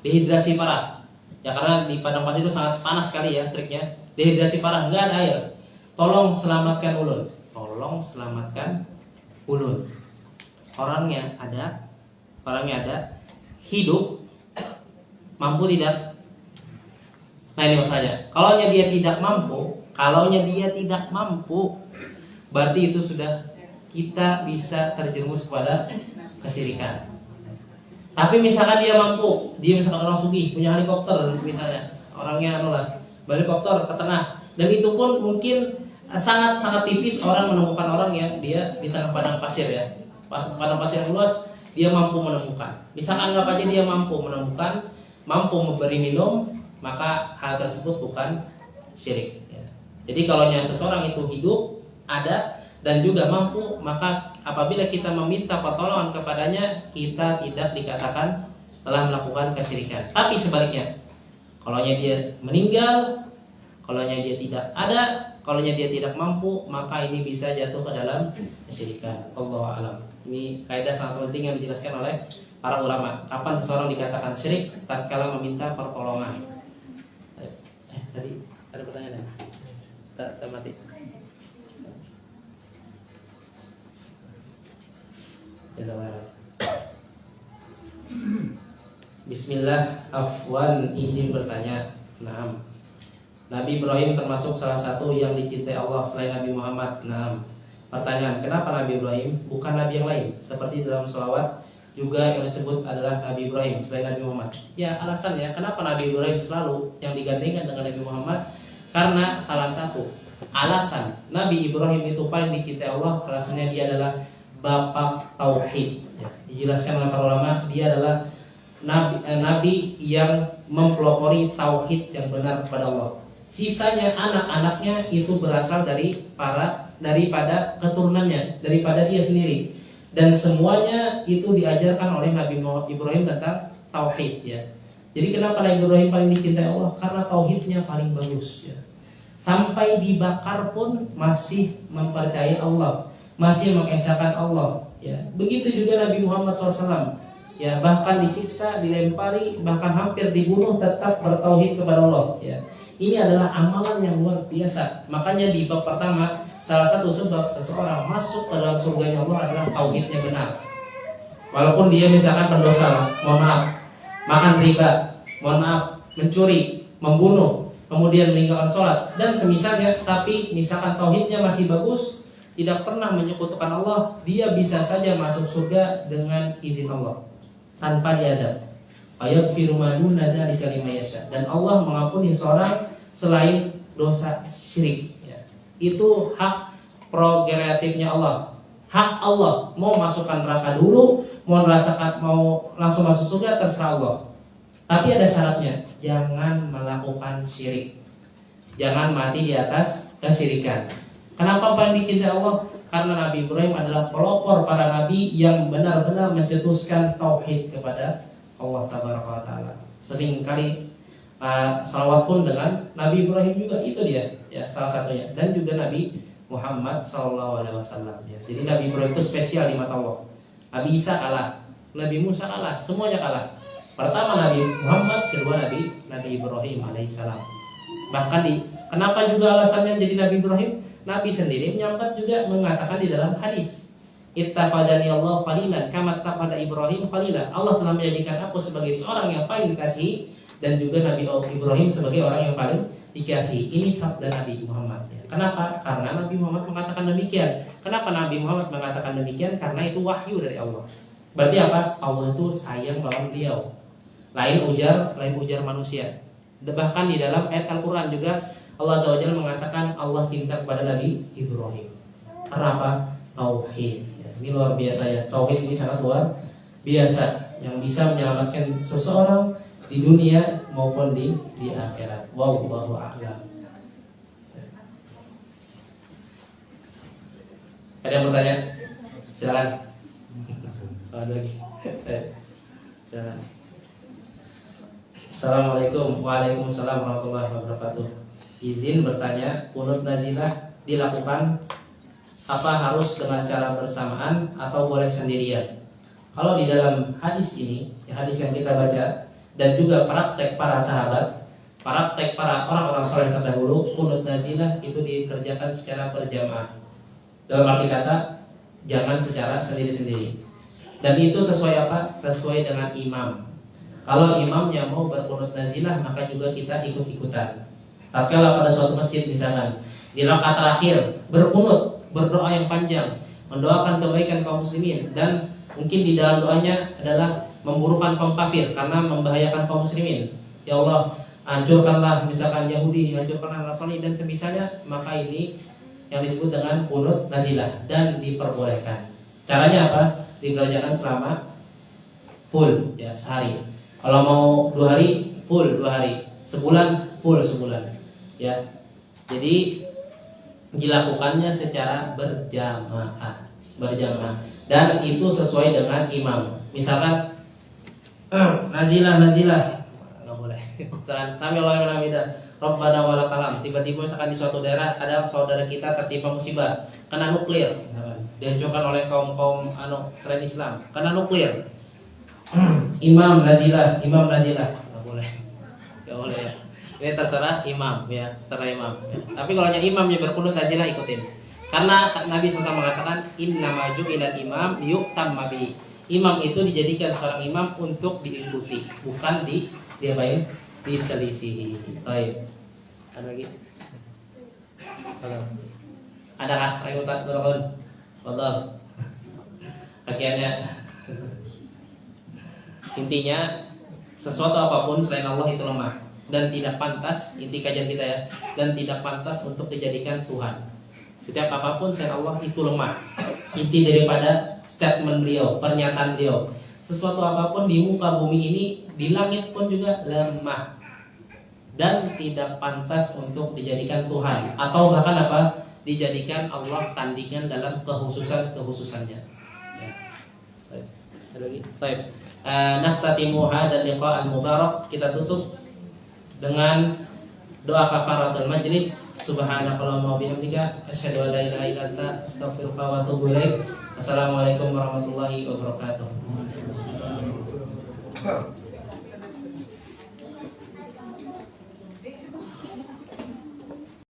dehidrasi parah ya, karena di padang pasir itu sangat panas sekali ya triknya, dehidrasi parah, nggak ada air, tolong selamatkan ulun. Orangnya ada, hidup, mampu tidak? Nah ini masalahnya. Kalau dia tidak mampu, berarti itu sudah kita bisa terjerumus kepada kesyirikan. Tapi misalkan dia mampu, dia misalkan orang sugih, punya helikopter misalnya, orangnya helikopter ke tengah, dan itu pun mungkin sangat tipis orang menemukan orang yang dia di tengah padang pasir ya, padang pasir yang luas, dia mampu menemukan. Misalkan anggap aja dia mampu menemukan, mampu memberi minum, maka hal tersebut bukan syirik ya. Jadi kalau seseorang itu hidup, ada, dan juga mampu, maka apabila kita meminta pertolongan kepadanya, kita tidak dikatakan telah melakukan kesyirikan. Tapi sebaliknya, kalau dia meninggal, kalau dia tidak ada, kalau dia tidak mampu, maka ini bisa jatuh ke dalam kesyirikan. Allahu a'lam. Ini kaidah sangat penting yang dijelaskan oleh para ulama. Kapan seseorang dikatakan syirik? Tatkala meminta pertolongan. Tadi ada pertanyaan? Tak mati. Bismillah, afwan, izin bertanya. Naam. Nabi Ibrahim termasuk salah satu yang dicintai Allah selain Nabi Muhammad. Naam. Pertanyaan, kenapa Nabi Ibrahim bukan Nabi yang lain? Seperti dalam sholawat juga yang disebut adalah Nabi Ibrahim selain Nabi Muhammad. Ya alasannya, kenapa Nabi Ibrahim selalu yang digandengkan dengan Nabi Muhammad? Karena salah satu alasan Nabi Ibrahim itu paling dicintai Allah, alasannya dia adalah bapak tauhid ya. Dijelaskan oleh para ulama, dia adalah nabi yang mempelopori tauhid yang benar kepada Allah. Sisanya anak-anaknya itu berasal daripada keturunannya, daripada dia sendiri. Dan semuanya itu diajarkan oleh Nabi Ibrahim tentang tauhid ya. Jadi kenapa Nabi Ibrahim paling dicintai Allah? Karena tauhidnya paling bagus ya. Sampai dibakar pun masih mempercayai Allah, masih mengesahkan Allah ya. Begitu juga Nabi Muhammad SAW ya, bahkan disiksa, dilempari, bahkan hampir dibunuh tetap bertauhid kepada Allah ya. Ini adalah amalan yang luar biasa. Makanya di bab pertama, salah satu sebab seseorang masuk ke dalam surganya Allah adalah tauhidnya benar. Walaupun dia misalkan berdosa, mohon maaf, makan riba, mohon maaf, mencuri, membunuh, kemudian meninggalkan sholat dan semisalnya, tapi misalkan tauhidnya masih bagus, tidak pernah menyekutukan Allah, dia bisa saja masuk surga dengan izin Allah tanpa diadab. Fayaghfiru ma duna dzalika liman yasha. Dan Allah mengampuni seorang selain dosa syirik ya. Itu hak prerogatifnya Allah. Hak Allah, mau masukkan neraka dulu, mau langsung masuk surga terserah Allah. Tapi ada syaratnya, jangan melakukan syirik. Jangan mati di atas kesyirikan. Kenapa paling dicintai Allah? Karena Nabi Ibrahim adalah pelopor para nabi yang benar-benar mencetuskan tauhid kepada Allah Tabaraka wa Ta'ala. Sering kali salawat pun dengan Nabi Ibrahim juga, itu dia ya, salah satunya. Dan juga Nabi Muhammad SAW ya. Jadi Nabi Ibrahim itu spesial di mata Allah. Nabi Isa kalah, Nabi Musa kalah, semuanya kalah. Pertama Nabi Muhammad, kedua Nabi Ibrahim alaihissalam. Bahkan kenapa juga alasannya jadi Nabi Ibrahim? Nabi sendiri menyampaikan juga mengatakan di dalam hadis, ittaqadani Allah khalilan kama taqada Ibrahim khalila. Allah telah menjadikan aku sebagai seorang yang paling dikasihi dan juga Nabi Ibrahim sebagai orang yang paling dikasihi. Ini sabda Nabi Muhammad. Kenapa? Karena Nabi Muhammad mengatakan demikian. Kenapa Nabi Muhammad mengatakan demikian? Karena itu wahyu dari Allah. Berarti apa? Allah itu sayang lawan beliau. Lain ujar manusia. Bahkan di dalam ayat Al-Quran juga Allah SWT mengatakan Allah cinta kepada Nabi Ibrahim. Karena apa? Tauhid. Ini luar biasa ya. Tauhid ini sangat luar biasa, yang bisa menyelamatkan seseorang di dunia maupun di akhirat. Wallahu a'lam. Ada yang bertanya? Silakan. Ada lagi. Silakan. Assalamualaikum. Waalaikumsalam warahmatullahi wabarakatuh. Izin bertanya, qunut nazilah dilakukan apa harus dengan cara bersamaan atau boleh sendirian? Kalau di dalam hadis ini, hadis yang kita baca dan juga praktek para sahabat, praktek para orang-orang saleh terdahulu, qunut nazilah itu dikerjakan secara berjamaah. Dalam arti kata, jangan secara sendiri-sendiri. Dan itu sesuai apa? Sesuai dengan imam. Kalau imamnya mau berqunut nazilah, maka juga kita ikut-ikutan. Tatkala pada suatu masjid misalkan di rakaat terakhir berqunut, berdoa yang panjang, mendoakan kebaikan kaum muslimin, dan mungkin di dalam doanya adalah memburukan kaum kafir karena membahayakan kaum muslimin. Ya Allah, hancurkanlah misalkan Yahudi, hancurkanlah Nasrani dan semisalnya, maka ini yang disebut dengan qunut nazilah dan diperbolehkan. Caranya apa? Dikerjakan selama full ya, sehari. Kalau mau 2 hari, full 2 hari. Sebulan, full sebulan. Ya. Jadi dilakukannya secara berjamaah. Dan itu sesuai dengan imam. Misalkan nazilah enggak boleh. Misalkan sami Allahu hamida, Rabbana walakal hamd. Tiba-tiba misalkan di suatu daerah ada saudara kita tertimpa musibah, kena nuklir. Dihancurkan oleh kaum selain Islam, kena nuklir. Imam nazilah, enggak boleh. Enggak boleh ya. Ini terserah imam ya, terserah imam ya. Tapi kalau hanya imamnya berqunut nazilah, ikutin. Karena Nabi SAW mengatakan innama ju'ilal imam liyu'tamma bihi. Imam itu dijadikan seorang imam untuk diikuti, bukan diapain? Diselisihi. Baik. Ada lagi? Adakah rayutan berkon? Fadhal. Akhirnya intinya sesuatu apapun selain Allah itu lemah dan tidak pantas, inti kajian kita ya, dan tidak pantas untuk dijadikan Tuhan. Setiap apapun selain Allah itu lemah. Inti daripada statement beliau, pernyataan beliau, sesuatu apapun di muka bumi ini, di langit pun juga lemah. dan tidak pantas untuk dijadikan Tuhan, atau bahkan dijadikan Allah tandingan dalam kehususannya. Ya. Baik. Ada lagi? Baik. Naftatimu hadzal liqa' al-mubarak. Kita tutup dengan doa kafaratul majlis. Subhanakallahumma wa bihamdika asyhadu an la ilaha illa anta astaghfiruka wa atubu ilaik. Assalamualaikum warahmatullahi wabarakatuh.